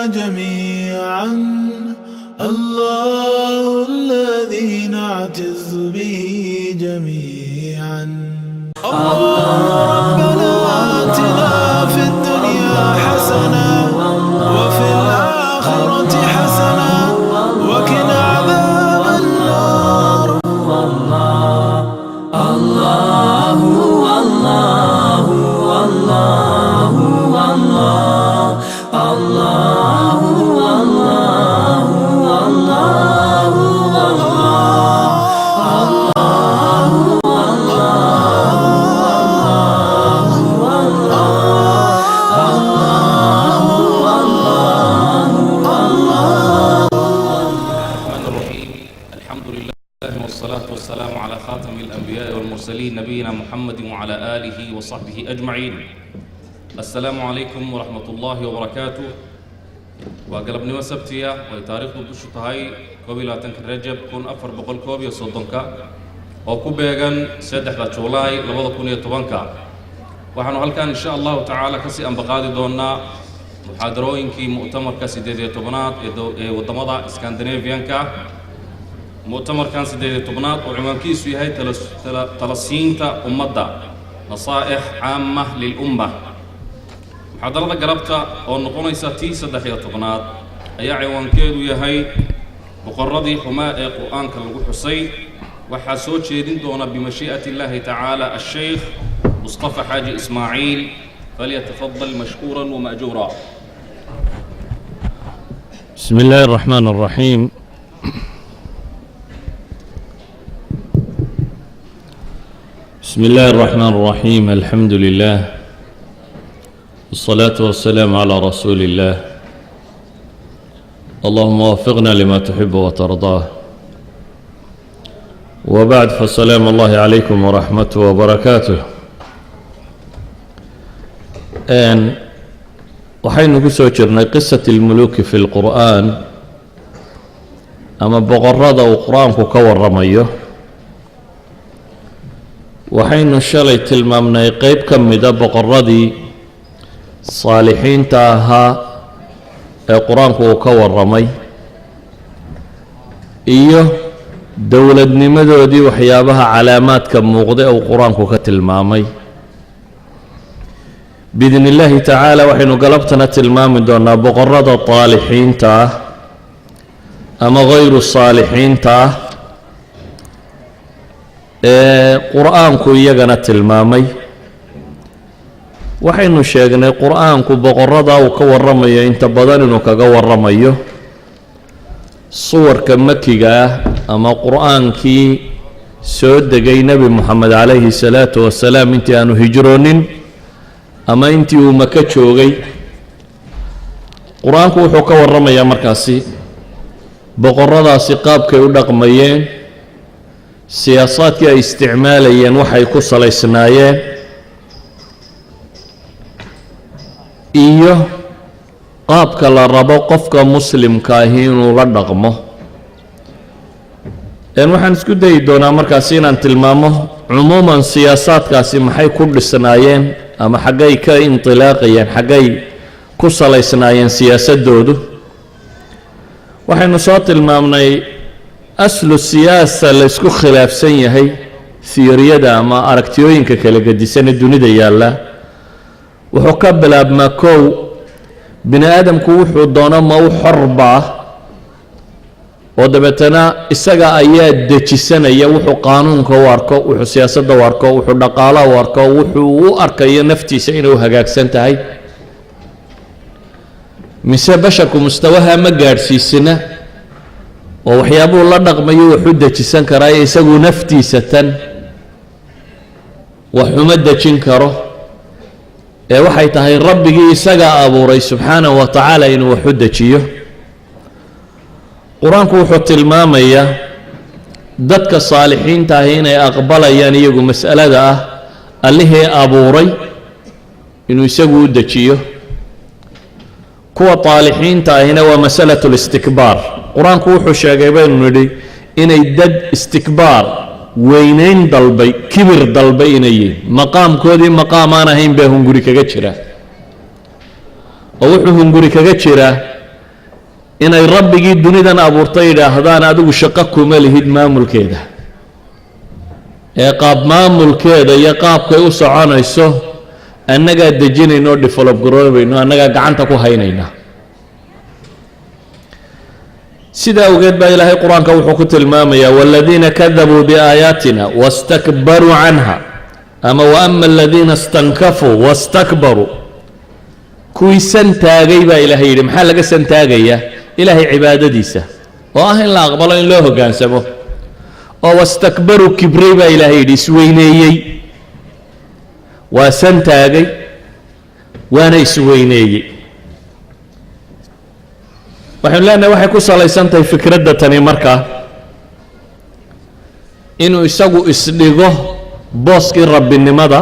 جميعا الله الذي نعتز به جميعا ربنا آتنا في الدنيا حسنة وفي الآخرة حسنة وقنا عذاب النار الله الله الله الله والسلام على خاتم الأنبياء والمرسلين نبينا محمد وعلى آله وصحبه أجمعين. السلام عليكم ورحمة الله وبركاته. وقلبني وسبتيا وتاريخ بشتهاي قبيلة رجب كون أفر بقول كوبي صدنكا وكوبيغان سدح جولاي لبض كون يتوانكا وحنو هل كان إن شاء الله تعالى كسي أن بقادي دونا محاضروين كي مؤتمر كسي ديدي تبنات ودمضة اسكندنافيانكا مؤتمر كان سيدي تبنات وعنوان كيسو هي تلسينتا أمدا نصائح عامة للأمة. محاضرة قربتها ونقونا يساتي سدحية تبنات أي عنوان كيدو يهي مقرضي حماء قرآن كالغو حسين وحاسوت شيدين دونا بمشيئة الله تعالى الشيخ مصطفى حاجي إسماعيل فليتفضل مشكورا ومأجورا. بسم الله الرحمن الرحيم. بسم الله الرحمن الرحيم. الحمد لله والصلاة والسلام على رسول الله. اللهم وفقنا لما تحب وترضاه. وبعد فالسلام الله عليكم ورحمته وبركاته. waxaynu ku soo jirnay qisati almuluki fi lqur'aan ama boqorada uu qur-aanku ka waramayo. waxaynu shalay tilmaamnay qeyb ka mida boqoradii saalixiinta ahaa ee qur-aanku uu ka waramay iyo dowladnimadoodii waxyaabaha calaamaadka muuqda ee uu qur-aanku ka tilmaamay. biidn illaahi tacaala waxaynu galabtana tilmaami doonaa boqorada taalixiinta ah ama hayru saalixiinta ah ee qur-aanku iyagana tilmaamay. waxaynu sheegnay qur-aanku boqorada uu ka waramayo inta badan inuu kaga waramayo suwarka makiga ah ama qur-aankii soo degay nebi moxamed calayhi salaatu wasalaam intii aanu hijroonin ama intii uu maka joogay. qur-aanku wuxuu ka waramayaa markaasi boqoradaasi qaabkay u dhaqmayeen, siyaasaadkii ay isticmaalayeen waxay ku salaysnaayeen, iyo qaabka la rabo qofka muslimka ahi inuu la dhaqmo. waxaan isku dayi doonaa markaasi inaan tilmaamo cumuuman siyaasaadkaasi maxay ku dhisnaayeen ama xaggay ka intilaaqayeen, xaggay ku salaysnaayeen siyaasadoodu. waxaynu soo tilmaamnay aslu siyaasa la isku khilaafsan yahay theoriyada ama aragtiyooyinka kala gedisane dunida yaalla wuxuu ka bilaabmaa kow bini aadamku wuxuu doono ma u xorba oo dabeetana isaga ayaa dejisanaya wuxuu qaanuunka u arko, wuxuu siyaasadda u arko, wuxuu dhaqaalaha u arko, wuxuu u arkayo naftiisa inay u hagaagsan tahay. mise basharku mustawaha ma gaadhsiisina oo waxyaabuhu la dhaqmayo wuxuu dejisan karaa isagu naftiisa tan waxuma dejin karo ee waxay tahay rabbigii isaga abuuray subxaanahu wa tacaala inuu waxu dejiyo. qur-aanku wuxuu tilmaamayaa dadka saalixiinta ahi inay aqbalayaan iyagu mas'alada ah allihii abuuray inuu isagu u dejiyo. kuwa taalixiinta ahina waa masalatu listikbaar. qur-aanku wuxuu sheegay baynu nidhi inay dad istikbaar weynayn dalbay, kibir dalbay inay yihiin, maqaamkoodii maqaam aan ahayn baa hunguri kaga jira. oo wuxuu hunguri kaga jiraa inay rabbigii dunidan abuurtay yidhaahdaan adigu shaqo kuma lihid maamulkeeda ee qaab maamulkeeda iyo qaabkay u soconayso annagaa dejinayno develop garoobayno annagaa gacanta ku haynayna sidaa awgeed baa ilaahay qur-aanka wuxuu ku tilmaamayaa waaladiina kadabuu biaayaatina wastakbaruu canha ama waama aladiina istankafuu wastakbaruu kuwii santaagay baa ilaahay yidhi maxaa laga santaagayaa ilaahay cibaadadiisa oo ah in la aqbalo in loo hoggaansamo oo wastakbaruu kibray baa ilaahay yidhi isweyneeyey waa santaagay waana isweyneeyey waxaynu leenahay waxay ku salaysan tahay fikradda tani markaa inuu isagu isdhigo booskii rabbinimada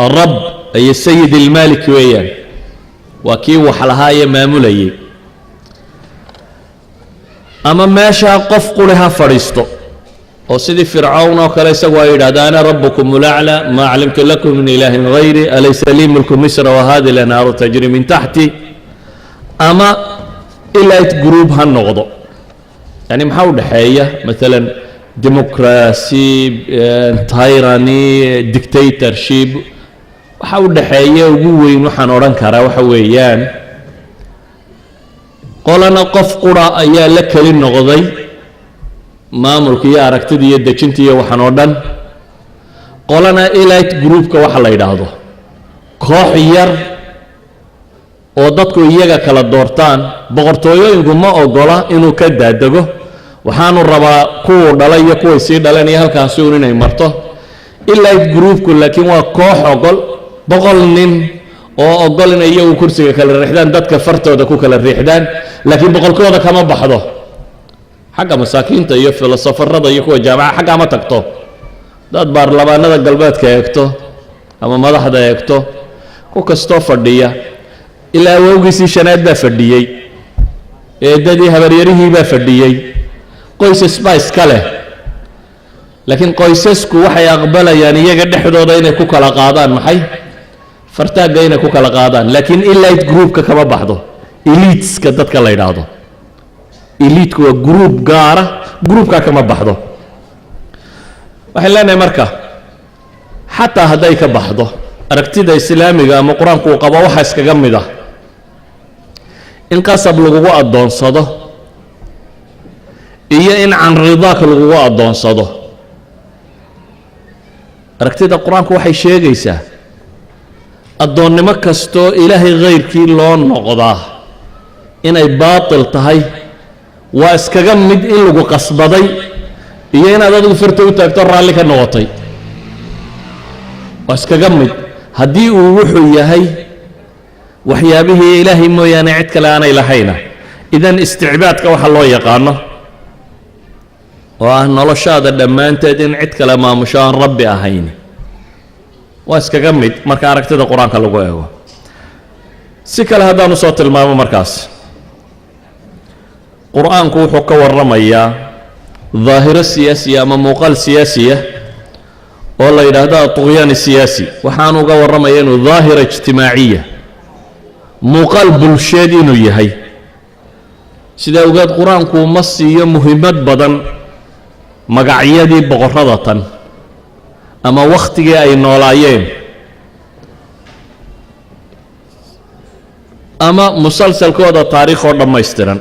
arab iyo sayid ilmaalik weeyaan waa kii wax lahaa iyo maamulayay ama meeshaa qof quri ha fadhiisto oo sidii fircawn oo kale isagu ay yidhahda ana rabbukum ulaclaa maa calimtu lakum min ilaahin hayri alaysa lii mulku misra wahadi lanaaru tajri min taxti ama elite group ha noqdo yani maxaa u dhexeeya maalan democracy tyranny dictatorship waxa u dhexeeya ugu weyn waxaan odhan karaa waxa weeyaan qolana qof qura ayaa la keli noqday maamulka iyo aragtida iyo dejinta iyo waxaan oo dhan qolana elite groupka waxa la yidhaahdo koox yar oo dadku iyaga kala doortaan boqortooyooyinku ma ogola inuu ka daadego waxaanu rabaa kuwuu dhalay iyo kuway sii dhaleen iyo halkaasi uun inay marto elite groupku laakiin waa koox ogol 100 nin oo ogol inay iyagu kursiga kala riixdaan dadka fartooda ku kala riixdaan laakiin boqolkooda kama baxdo xagga masaakiinta iyo filosofarada iyo kuwa jaamaca xagga ma tagto dad baarlamaanada galbeedka eegto ama madaxda eegto ku kastoo fadhiya ilaa awowgiisii shanaad baa fadhiyey eedadii habaryarihii baa fadhiyey qoysas baa iska leh laakiin qoysasku waxay aqbalayaan iyaga dhexdooda inay ku kala qaadaan maxay fartaagga inay ku kala qaadaan laakiin elite groupka kama baxdo eliteska dadka la yidhaahdo eliteku waa group gaara groupka kama baxdo waxaan leenahay marka xataa hadday ka baxdo aragtida islaamiga ama qur-aanku uu qabo waxa iskaga mid ah in qasab lagugu addoonsado iyo in can ridaaka lagugu addoonsado aragtida qur-aanku waxay sheegaysaa addoonnimo kastoo ilaahay khayrkii loo noqdaa inay baatil tahay waa iskaga mid in lagu qasbaday iyo inaad adigu farta u taagto raalli ka noqotay waa iskaga mid haddii uu wuxuu yahay waxyaabihii ilaahay mooyaane cid kale aanay lahayna idan isticbaadka waxa loo yaqaano oo ah noloshaada dhammaanteed in cid kale maamusho aan rabbi ahayn waa iskaga mid marka aragtida qur-aanka lagu eego si kale haddaan usoo tilmaamo markaas qur-aanku wuxuu ka warramayaa daahiro siyaasiya ama muuqaal siyaasiya oo la yidhaahdo aطugyaan siyaasi waxaanu uga warramaya inuu daahira ijtimaaciya muuqaal bulsheed inuu yahay sidaa ogeed qur-aanku ma siiyo muhiimad badan magacyadii boqorrada tan ama wakhtigii ay noolaayeen ama musalsalkooda taariikh oo dhammaystiran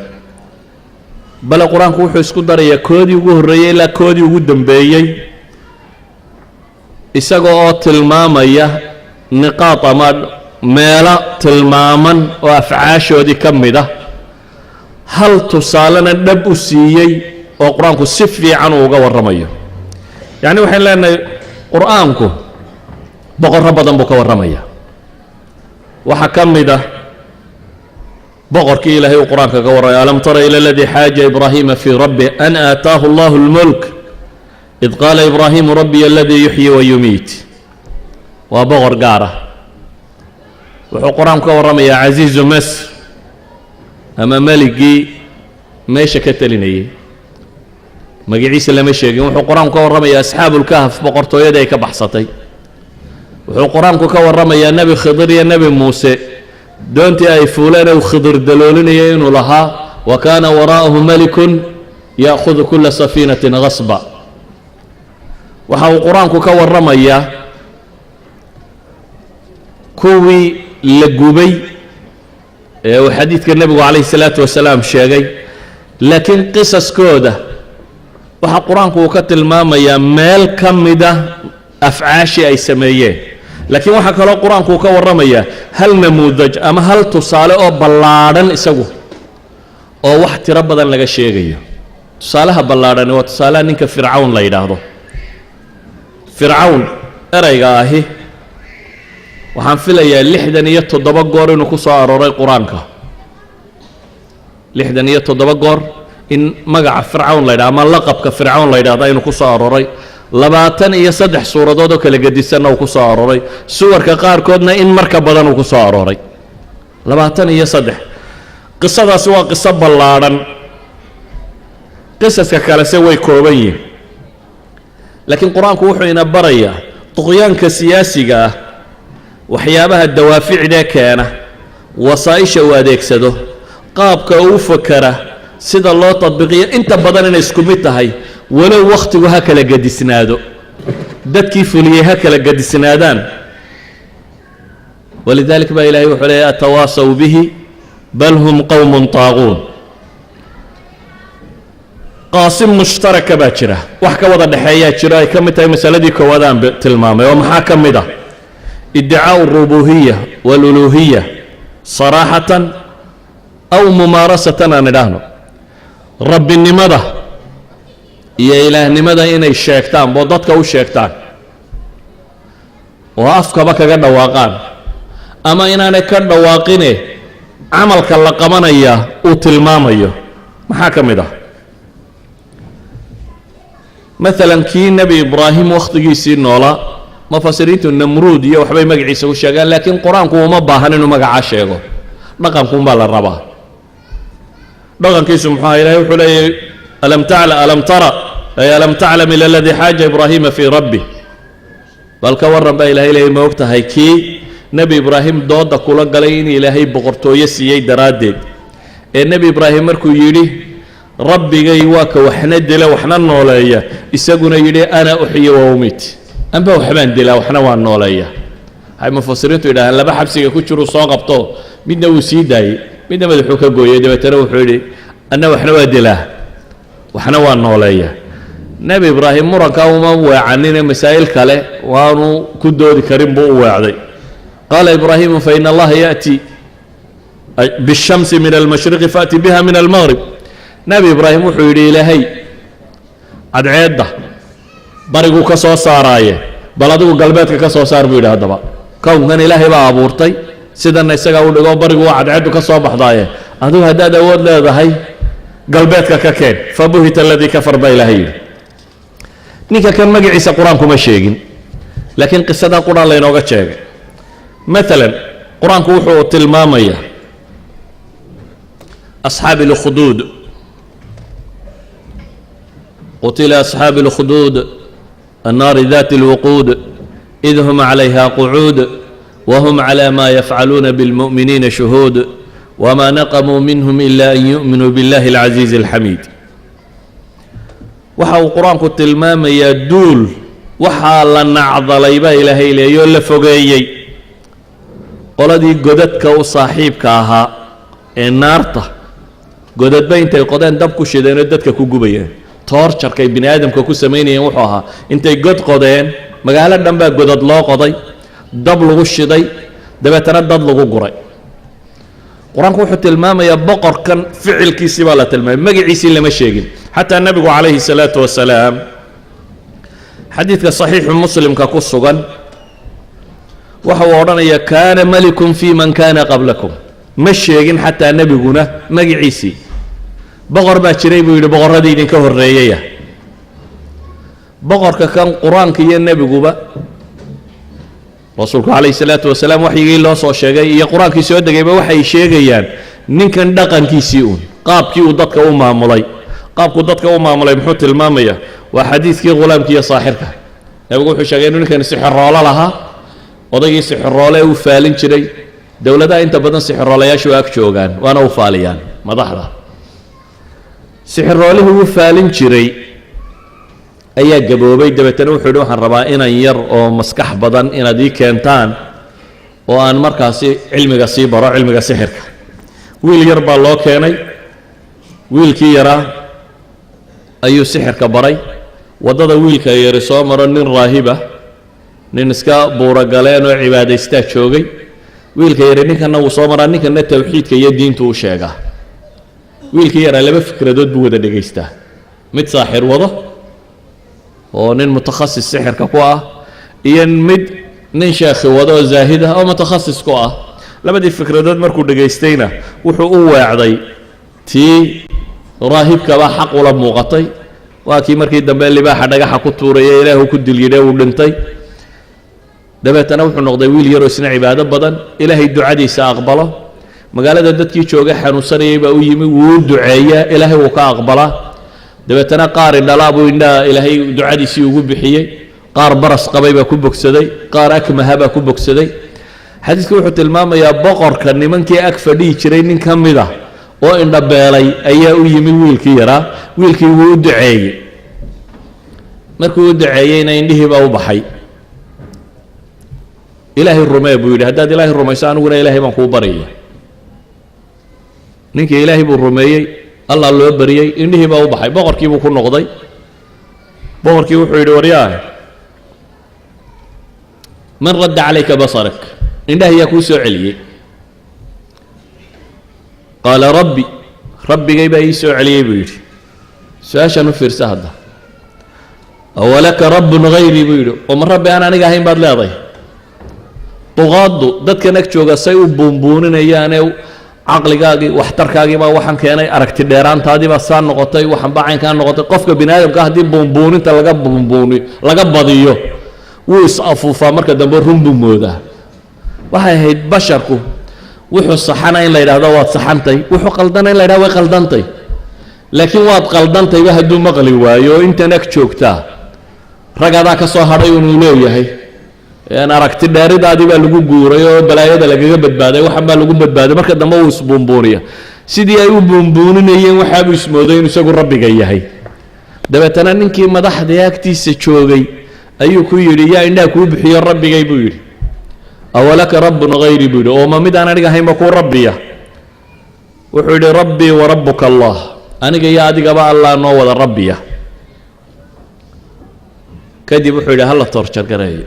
bale qur-aanku wuxuu isku darayaa koodii ugu horreeyey ilaa koodii ugu dambeeyey isaga oo tilmaamaya niqaad ama meelo tilmaaman oo afcaashoodii ka mid ah hal tusaalena dhab u siiyey oo qur-aanku si fiican uu uga warramayo yacni waxaan leenahay qur-aanku boqorro badan buu ka warramaya waxaa ka mid ah boqorkii ilaahay uu qur-aanka ka warramaya alam tara ila aladii xaaja ibraahiima fii rabbi an aataahu allahu lmulk id qaala ibraahiimu rabbiy aladii yuxyi wa yumiit waa boqor gaar ah wuxuu qur-aanku ka warramayaa casiizu masr ama meligii meesha ka telinayay magaciisa lama sheegin wuxuu qur-aanku ka warramayaa asxaabulkahf boqortooyadii ay ka baxsatay wuxuu qur-aanku ka warramayaa nebi khidir iyo nebi muuse doontii ay fuuleen uu khidir daloolinayay inuu lahaa wa kaana waraa'ahu malikun ya'khudu kulla safiinatin ghasba. waxa uu qur-aanku ka warramayaa kuwii la gubay ee uu xadiidka nebigu calayhi salaatu wasalaam sheegay, laakiin qisaskooda waxa qur-aanku uu ka tilmaamayaa meel ka mida afcaashii ay sameeyeen. laakiin waxaa kaloo qur-aanku uu ka warramayaa hal namuudaj ama hal tusaale oo ballaadhan isagu oo wax tiro badan laga sheegayo. tusaalaha ballaadhani waa tusaalaha ninka fircawn la yidhaahdo. fircawn erayga ahi waxaan filayaa 67 goor inuu ku soo arooray qur-aanka. 67 goor in magaca fircawn la yidhahdo ama laqabka fircawn la yidhahdo inuu ku soo arooray. 23 suuradood oo kala gedisanna uu ku soo arooray. suwarka qaarkoodna in marka badan uu ku soo arooray. 23 qisadaasi waa qiso ballaadhan. qisaska kalese way kooban yihiin, laakiin qur-aanku wuxuu ina barayaa tuqyaanka siyaasiga ah waxyaabaha dawaaficda keena, wasaa'isha uu adeegsado, qaabka uu fakara, sida loo tadbiiqiyo, inta badan inay isku mid tahay walow wakhtigu ha kala gadisnaado, dadkii fuliyey ha kala gadisnaadaan. walidaalika baa ilaahay wuxuu leeyahay atawaasaw bihi bal hum qowmun taaquun. qaasim mushtaraka baa jira, wax ka wada dhexeeyaa jiro ay ka mid tahay masaladii koowaad aan tilmaamay. oo maxaa ka mid ah? iddicaau arububiya waluluhiya saraaxatan aw mumaarasatan aan idhaahno. rabbinimada iyo ilaahnimada inay sheegtaan oo dadka u sheegtaan oo afkaba kaga dhawaaqaan, ama inaanay ka dhawaaqine camalka la qabanaya uu tilmaamayo. maxaa ka mid ah? maalan kii nebi ibraahim wakhtigiisii noolaa, mufasiriintu namruud iyo waxbay magaciisa u sheegaan, laakiin qur-aanku uma baahan inuu magacaa sheego. dhaqankuunbaa la rabaa. dhaqankiisu muxuu aha? ilahay wuxuu leeyahy alam tara ay alam taclam ila aladii xaaja ibraahiima fii rabbi. bal ka warran baa ilahay leeyay, ma og tahay kii nebi ibraahim dooda kula galay in ilaahay boqortooyo siiyey daraaddeed, ee nebi ibraahim markuu yidhi rabbigay waa ka waxna dila waxna nooleeya, isaguna yidhi ana uxyi wa umiit, anba waxbaan dilaa waxna waan nooleeya. waxay mufasiriintu yidhahdeen laba xabsiga ku jiruu soo qabto, midna wuu sii daayey, midna madaxuu ka gooyey, dabeetana wuxuu yidhi anna waxna waa dilaa waxna waa nooleeya. nebi ibraahim murankaa uma weecanine masaa'il kale waanu ku doodi karin buu u weecday. qaala ibraahimu fa ina allaha ya'ti bishamsi min almashriqi faati biha min almaghrib. nebi ibraahim wuxuu yidhi ilaahay cadceedda bariguu ka soo saaraaye bal adigu galbeedka ka soo saar buu yidhi. haddaba kownkan ilaahay baa abuurtay, sidanna isagaa u dhigo barigu waa cadceeddu ka soo baxdaaye adigu haddaad awood leedahay galbeedka ka keen. fabuhita aladii kafar baa ilaahay yidhi. ninka kan magaciisa qur-aanku ma sheegin, laakiin qisadaa qur-aan laynooga sheegay. maalan qur-aanku wuxuu tilmaamayaa asxaabi اlkhuduud. qutila asxaabi اlkhuduud annaari daati اlwuquud id hum calayha qucuud wahum calى ma yafcaluuna biاlmu'miniina shuhuud wma naqamuu minhum ila an yu'minuu biاllahi اlcaziizi اlxamiid. waxa uu qur-aanku tilmaamayaa duul waxaa la nacdalay baa ilaahay leeyoo la fogeeyey qoladii godadka u saaxiibka ahaa ee naarta. godadba intay qodeen dab ku shideenoo dadka ku gubayeen. toorjarkay bini aadamka ku samaynayeen wuxuu ahaa intay god qodeen, magaalo dhan baa godad loo qoday, dab lagu shiday, dabeetana dad lagu guray. qur-aanku wuxuu tilmaamayaa boqorkan ficilkiisii baa la tilmaamay, magaciisii lama sheegin. xataa nebigu calayhi salaatu wasalaam xadiidka saxiixu muslimka ku sugan waxa uu odhanayaa kaana malikun fii man kaana qablakum. ma sheegin xataa nebiguna magaciisii. boqor baa jiray buu yidhi boqorradii idinka horreeyaya. boqorka kan qur-aanka iyo nebiguba rasuulku calayhi salaatu wasalaam waxyigii loo soo sheegay iyo qur-aankii soo degayba waxay sheegayaan ninkan dhaqankiisii uun, qaabkii uu dadka u maamulay. qaabkuu dadka u maamulay muxuu tilmaamayaa? waa xadiidkii ghulaamki iyo saaxirka. nebigu wuxuu sheegay inuu ninkani sixiroolo lahaa, odaygii sixiroole uu faalin jiray, dowladaha inta badan sixiroolayaashu ag joogaan waana u faaliyaan madaxda sixiroolihii wuu faalin jiray ayaa gaboobay dabeetana wuxuu yidhi waxaan rabaa inan yar oo maskax badan inaad ii keentaan oo aan markaasi cilmiga sii baro cilmiga sixirka wiil yar baa loo keenay wiilkii yaraa ayuu sixirka baray waddada wiilka yari soo maro nin raahiba nin iska buuragaleen oo cibaadaystaa joogay wiilka yari ninkanna wuu soo maraa ninkanna tawxiidka iyo diintu u sheegaa wiilkii yaraa laba fikradood buu wada dhegaystaa mid saaxir wado oo nin mutakhasis sixirka ku ah iyo mid nin sheekhi wado oo zaahid ah oo mutakhasis ku ah labadii fikradood markuu dhegaystayna wuxuu u weecday tii raahibkabaa xaq ula muuqatay waa kii markii dambe libaaxa dhagaxa ku tuuraya ilaahu ku dilyidhe uu dhintay dabeetana wuxuu noqday wiil yaroo isna cibaado badan ilaahay ducadiisa aqbalo magaalada dadkii joogay xanuunsanayay baa u yimi wuu u duceeyaa ilaahay wuu ka aqbalaa dabeetana qaar indhalaa buu indhaha ilaahay ducadiisii ugu bixiyey qaar baras qabay baa ku bogsaday qaar akmaha baa ku bogsaday xadiidku wuxuu tilmaamayaa boqorka nimankii ag fadhihi jiray nin ka mid ah oo indhabeelay ayaa u yimi wiilkii yaraa wiilkii wuu u duceeyey markuu u duceeyeyna indhihii baa u baxay ilaahay rumee buu yidhi haddaad ilaahay rumayso aniguna ilaahay baan kuu baryaya ninkii ilaahay buu rumeeyey allah loo baryey indhihii baa u baxay boqorkii buu ku noqday boqorkii wuxuu yidhi waryaa man radda calayka basarak indhaha yaa kuu soo celiyey qaala rabbi rabbigay baa ii soo celiyey buu yidhi su-aashaan u fiirsa hadda awalaka rabbun hayrii buu yidhi oo ma rabbi aan aniga ahayn baad leedahay duqaaddu dadkan ag jooga say u buunbuuninayaanee caqligaagii waxtarkaagii baa waxaan keenay aragti dheeraantaadii baa saa noqotay waxaan baa caynkaa noqotay qofka bini aadamka haddii buunbuuninta laga badiyo wuu is-afuufaa marka dambe run buu moodaa waxay ahayd basharku wuxuu saxana in la yidhahdo waad saxantay wuxuu qaldana in la yidhahdo way qaldantay laakiin waad qaldantayba hadduu maqli waayo oo intan ag joogtaa ragadaa ka soo hadhay unuu leeyahay aragti dheeridaadii baa lagu guuray oo balaayada lagaga badbaaday waxan baa lagu badbaaday marka dambe wuu isbuunbuuniya sidii ay u buunbuuninayeen waxaabuu ismooday inuu isagu rabbiga yahay dabeetana ninkii madaxda agtiisa joogay ayuu ku yidhi yaa indhaha kuu bixiyo rabbigay buu yidhi awalaka rabbun hayri buu yidhi oo ma mid aan aniga ahaynba kuu rabbiya wuxuu yidhi rabbii wa rabbuka allah aniga iyo adigaba allah noo wada rabbiya kadib wuxuu yidhi hala toorjargareeyo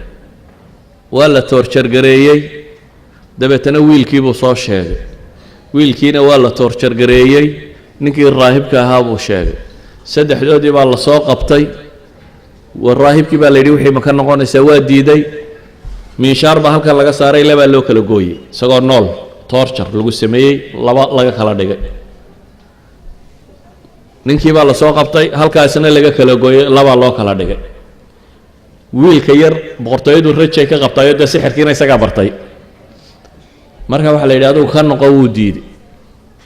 waa la toorjargareeyey dabeetana wiilkiibuu soo sheegay wiilkiina waa la toorjargareeyey ninkii raahibka ahaa buu sheegay saddexdoodii baa la soo qabtay raahibkii baa la yidhi wixii ma ka noqonaysaa waa diiday miishaar baa halkan laga saaray labaa loo kala gooyey isagoo nool toorjar lagu sameeyey laba laga kala dhigay ninkii baa la soo qabtay halkaasna laga kala gooyey labaa loo kala dhigay wiilka yar boqortooyadu rajay ka qabtayo dee sixirkiina isagaa bartay marka waxaa la yidhi adugu ka noqo wuu diiday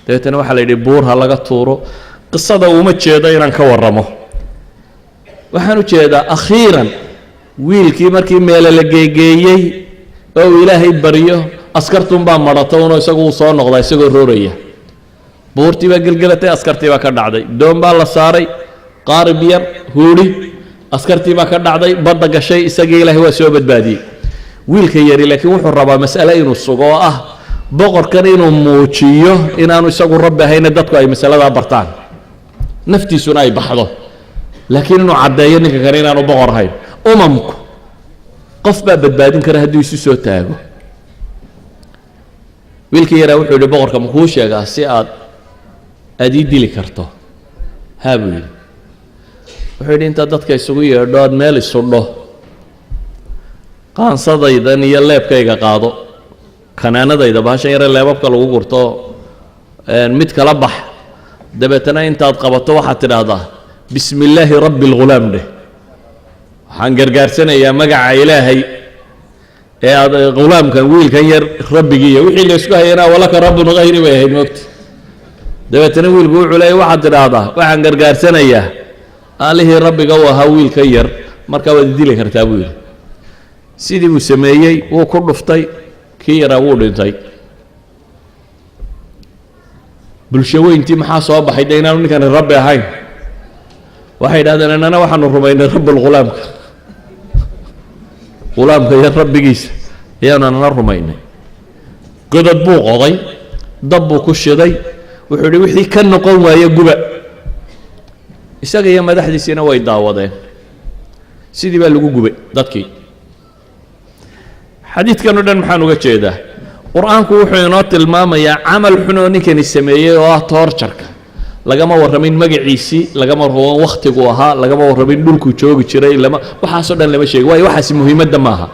dabeetana waxaa la yidhi buur ha laga tuuro qisada uma jeedo inaan ka warramo waxaan u jeedaa akhiiran wiilkii markii meele la geegeeyey oo uu ilaahay baryo askartunbaa madhato unoo isagu uu soo noqdaa isagoo rooraya buurtii baa gelgelatay askartii baa ka dhacday doon baa la saaray qaarib yar huudhi askartii baa ka dhacday badda gashay isagii ilaahay waa soo badbaadiyey wiilka yari laakiin wuxuu rabaa mas'ale inuu sugo oo ah boqorkan inuu muujiyo inaanu isagu rabbi ahayna dadku ay masaladaa bartaan naftiisuna ay baxdo laakiin inuu caddeeyo ninka kale inaanu boqor ahayn umamku qof baa badbaadin kara hadduu isu soo taago wiilkii yaraa wuxuu yidhi boqorka ma kuu sheegaa si aad ii dili karto haa buu yidhi wuxuu yidhi intaad dadka isugu yeedho aad meel isudho qaansadaydan iyo leebkayga qaado kanaanadayda bahashan yare leebabka lagu gurto mid kala bax dabeetana intaad qabato waxaad tidhaahdaa bismi illaahi rabbi alghulaam dheh waxaan gargaarsanayaa magaca ilaahay ee aad ghulaamkan wiilkan yar rabbigiiya wixii la isku hayana walaka rabbun hayri bay ahayd moogta dabeetana wiilku wuxuu leeyay waxaad tidhaahdaa waxaan gargaarsanayaa aalihii rabbiga u ahaa wiilka yar markaa waad dili kartaa buu yidhi sidii buu sameeyey wuu ku dhuftay kii yaraa wuu dhintay bulshaweyntii maxaa soo baxay dee inaanu ninkani rabbi ahayn waxay yidhahdeen annana waxaanu rumaynay rabbulghulaamka ghulaamka iyo rabbigiisa ayaanu annana rumaynay godod buu qoday dab buu ku shiday wuxuu yidhi wixii ka noqon waaye guba isaga iyo madaxdiisiina way daawadeen sidii baa lagu gubay dadkii xadiidkan oo dhan maxaan uga jeedaa qur-aanku wuxuu inoo tilmaamayaa camal xun oo ninkani sameeyey oo ah toorjarka lagama warramin magaciisii lagama warramin wakhtigu ahaa lagama warramin dhulkuu joogi jiray waxaasoo dhan lama sheegin waayo waxaasi muhiimadda maaha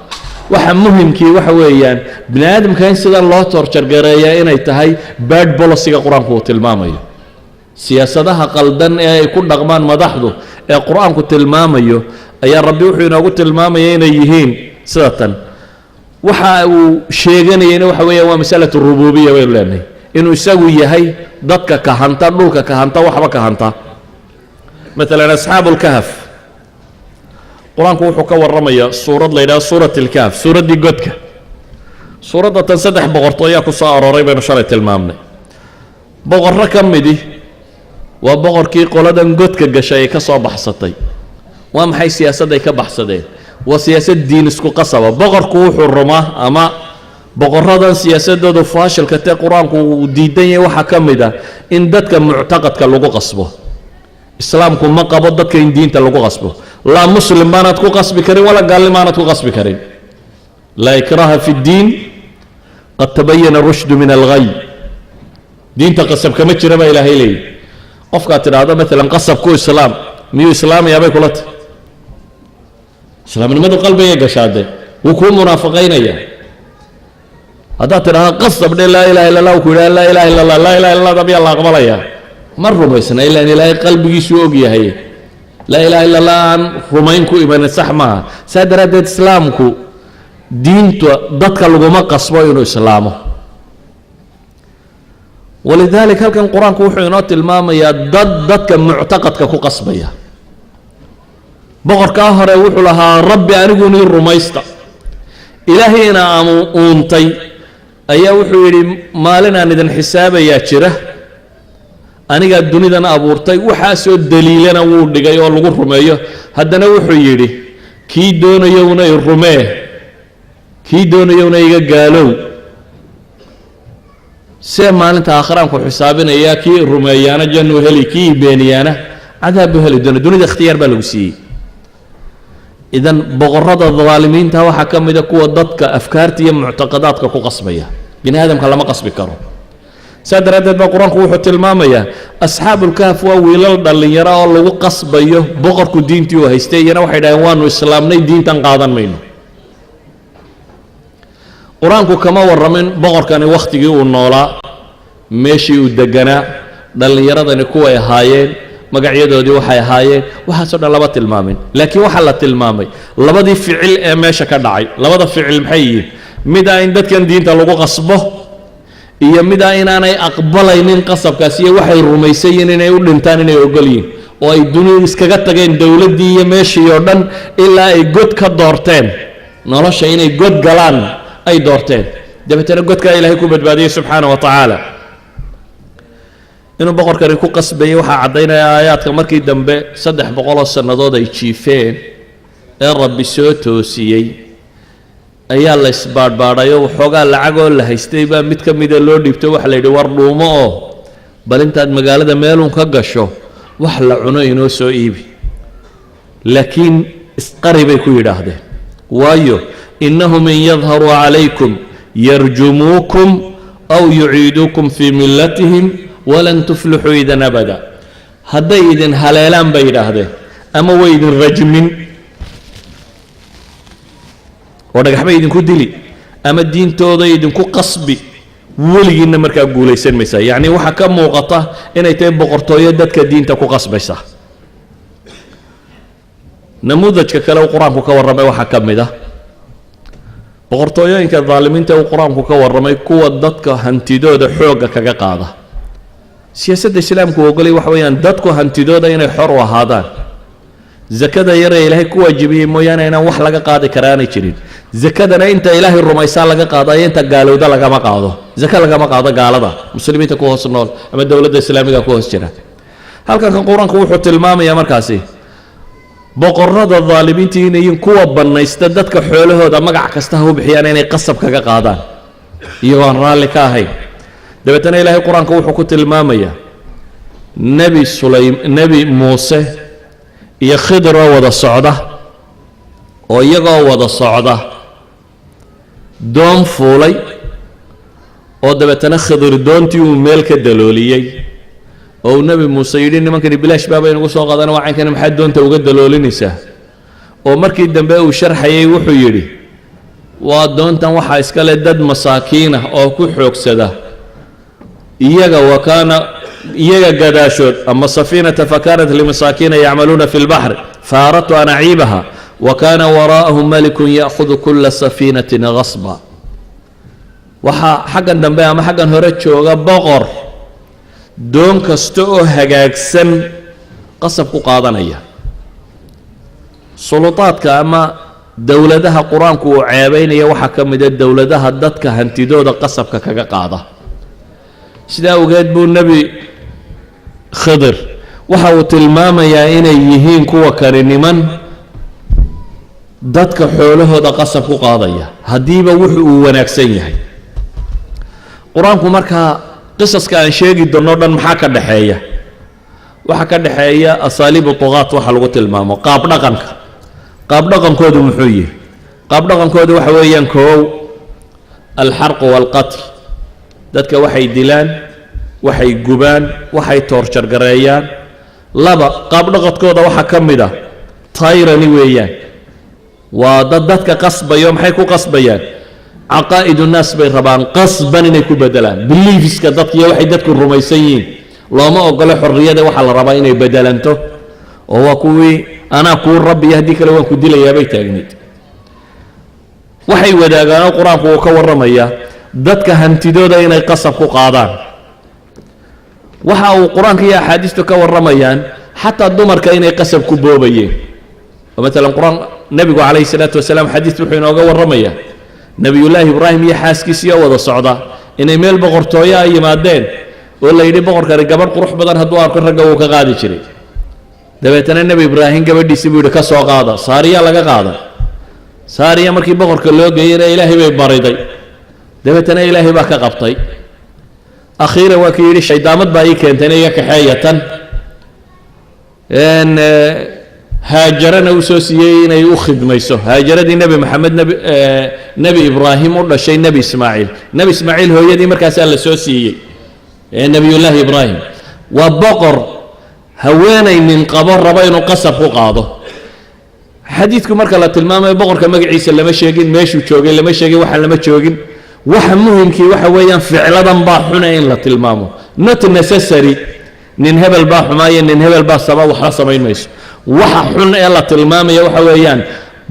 waxa muhimkii waxa weeyaan bini aadamka in sidan loo toorjargareeyaa inay tahay bad policyga qur-aanku uu tilmaamayo siyaasadaha qaldan ee ay ku dhaqmaan madaxdu ee qur-aanku tilmaamayo ayaa rabbi wuxuu inoogu tilmaamaya inay yihiin sida tan waxa uu sheeganayayna waxa weeyaan waa masalatu rububiya baynu leenahay inuu isagu yahay dadka kahanta dhulka kahanta waxba kahanta maalan asxaabu lkahf qur-aanku wuxuu ka warramayaa suurad la yidhaha suurat alkahf suuraddii godka suuradda tan 3 boqortooyaa ku soo arooray baynu shalay tilmaamnay boqorro ka midi waa boqorkii qoladan godka gashay ay ka soo baxsatay waa maxay siyaasadday ka baxsadeen waa siyaasad diin isku qasaba boqorku wuxuu rumaa ama boqoradan siyaasadoodu faashilka tee qur-aanku uu diidan yahay waxaa ka mid ah in dadka muctaqadka lagu qasbo islaamku ma qabo dadka in diinta lagu qasbo laa muslim baanaad ku qasbi karin wala gaalin baanaad ku qasbi karin laa ikraha fi ddiin qad tabayana rushdu min alghay diinta qasab kama jira baa ilaahay leeyahy qofkaad tidhaahdo maalan qasabku islaam miyuu islaamayaa bay kula tahy islaamnimadu qalbigay gashaade wuu kuu munaafaqaynaya haddaad tidhaahdo qasab dhe laa ilaha illa allah ku yidhaha laa ilaha illa allah laa ilaha illa allah miyaa la aqbalayaa ma rumaysna ilaa in ilaahay qalbigiisuu og yahay laa ilaha illa allah aan rumayn ku imanin sax maaha saa daraaddeed islaamku diinta dadka laguma qasbo inuu islaamo walidaalika halkan qur-aanku wuxuu inoo tilmaamayaa dadka muctaqadka ku qasbaya boqorkaa hore wuxuu lahaa rabbi aniguni rumaysta ilaahayna aanu uuntay ayaa wuxuu yidhi maalin aan idin xisaabayaa jira anigaa dunidan abuurtay waxaasoo daliilana wuu dhigay oo lagu rumeeyo haddana wuxuu yidhi kii doonayowna i rumee kii doonayowna iga gaalow see maalinta aakhiraanku xisaabinayaa kii rumeeyaana jannuu heli kii beeniyaana cadaabbuu heli doona dunida ikhtiyaar baa lagu siiyey idan boqorrada daalimiinta waxaa ka mida kuwa dadka afkaarta iyo muctaqadaadka ku qasbaya bini aadamka lama qasbi karo saa daraaddeed baa qur-aanku wuxuu tilmaamayaa asxaabulkahf waa wiilal dhallinyaro oo lagu qasbayo boqorku diintii uu haystay iyana waxay dhaheen waanu islaamnay diintan qaadan mayno qur-aanku kama warramin boqorkani wakhtigii uu noolaa meeshii uu deganaa dhallinyaradani kuway ahaayeen magacyadoodii waxay ahaayeen waxaasoo dhan lama tilmaamin laakiin waxaa la tilmaamay labadii ficil ee meesha ka dhacay labada ficil maxay yihiin mid ah in dadkan diinta lagu qasbo iyo mid ah inaanay aqbalaynin qasabkaas iyo waxay rumaysayiin inay u dhintaan inay ogol yihiin oo ay dunida iskaga tageen dowladdii iyo meeshii oo dhan ilaa ay god ka doorteen nolosha inay god galaan ay doorteen dabeetana godkaa ilaahay ku badbaadiyey subxaana wa tacaala inuu boqorkani ku qasbayay waxaa caddaynaya aayaadka markii dambe 300 sannadood ay jiifeen ee rabbi soo toosiyey ayaa la isbaadhbaadhayo waxoogaa lacagoo la haystay baa mid ka mida loo dhiibto waxa la yidhi war dhuumo oo bal intaad magaalada meelun ka gasho wax la cuno inoo soo iibi laakiin isqari bay ku yidhaahdeen waayo innahum in yadharuu calaykum yarjumuukum aw yuciiduukum fii millatihim walan tuflixuu idan abada hadday idin haleelaan bay yidhaahdeen ama way idin rajmin oo dhagaxbay idinku dili ama diintooda idinku qasbi weligiinna markaa guulaysan maysaa yacni waxaa ka muuqata inay tahay boqortooyo dadka diinta ku qasbaysa namuudajka kale uu qur-aanku ka warramay waxaa ka mid ah boqortooyooyinka daalimiinta uu qur-aanku ka warramay kuwa dadka hantidooda xoogga kaga qaada siyaasadda islaamku ogolay waxa weeyaan dadku hantidooda inay xor u ahaadaan zakada yaree ilaahay ku waajibiyey mooyaane inaan wax laga qaadi karaanay jirin zakadana inta ilaahay rumaysaa laga qaadayo inta gaalowda lagama qaado zaka lagama qaado gaalada muslimiinta ku hoos nool ama dowladda islaamiga ku hoos jira halkan kan quraanku wuxuu tilmaamayaa markaasi boqorrada dhaalimiinta inay kuwa banaysta dadka xoolahooda magac kasta u bixiyaan inay qasab kaga qaadaan iyagoo aan raalli ka ahayn dabeetana ilaahay quraanku wuxuu ku tilmaamayaa nebi muuse iyo khidr oo wada socda oo iyagoo wada socda doon fuulay oo dabeetana khidr doontii uu meel ka dalooliyey oo nebi muuse yidhi nimankani bilaash baaba inagu soo qaadana wacankani maxaad doonta uga daloolinaysaa oo markii dambe uu sharxayay wuxuu yidhi waa doontan waxaa iskale dad masaakiinah oo ku xoogsada iyaga gadaashood ama safiinata fakanat limasaakiina yacmaluuna fi lbaxri faaradtu an aciibaha وكان وراءهم ملك يأخذ كل سفينة غصبا waxaa xaggan dambe ama xaggan hore jooga boqor doon kasta oo hagaagsan qasab ku qaadanaya sulutaadka ama dowladaha qur-aanku uu ceebaynaya waxaa ka mid a dowladaha dadka hantidooda qasabka kaga qaada sidaa awgeed buu nebi khidr waxa uu tilmaamayaa inay yihiin kuwa kani niman dadka xoolahooda qasab ku qaadaya haddiiba wuxuu uu wanaagsan yahay qur-aanku markaa qisaska aan sheegi doono dhan maxaa ka dhexeeya waxaa ka dhexeeya asaaliibu tugaat waxa lagu tilmaamo qaabdhaqankoodu muxuu yihi qaabdhaqankoodu waxa weeyaan koow alxarqu waalqatl dadka waxay dilaan waxay gubaan waxay toorjargareeyaan laba qaabdhaqankooda waxaa ka mid a tayrani weeyaan waa dadka qasbayo maxay ku qasbayaan caqaa'idu naas bay rabaan qasban inay ku bedelaan beliefska dadka iyo waxay dadku rumaysan yihiin looma ogolo xorriyada waxaa la rabaa inay bedelanto oo waa kuwii anaa kuu rabbiya haddii kale waan ku dilayaa bay taagnayd waxay wadaagaanoo qur-aanku uu ka warramayaa dadka hantidooda inay qasab ku qaadaan waxa uu qur-aanka iyo axaadiistu ka warramayaan xataa dumarka inay qasab ku boobayeen oo maalan qur-aan nebigu calayhi salaatu wasalaam xadiis wuxuu inooga warramayaa nebiyullaahi ibraahim iyo xaaskiisii oo wada socda inay meel boqortooyo ay yimaadeen oo la yidhi boqorkani gabadh qurux badan hadduu arko ragga wuu ka qaadi jiray dabeetana nebi ibraahim gabadhiisii buu yidhi ka soo qaada saariya laga qaada saariya markii boqorka loo geeyeyna ilaahay bay bariday dabeetana ilaahay baa ka qabtay akhiiran waa kii yidhi shaydaamad baa ii keentay inay iga kaxeeya tan haajarana uu soo siiyey inay u khidmayso haajaradii nebi maxamed nebi ibraahim u dhashay nebi ismaaciil hooyadii markaasaa la soo siiyey nebiyullaahi ibraahim waa boqor haweenay nin qabo raba inuu qasab ku qaado xadiidku marka la tilmaamayo boqorka magaciisa lama sheegin meeshuu joogay lama sheegin waxaan lama joogin waxa muhimkii waxa weeyaan ficladan baa xuna in la tilmaamo not necessary nin hebel baa xumaaye nin hebel baa sama waxla samayn mayso waxa xun ee la tilmaamaya waxa weeyaan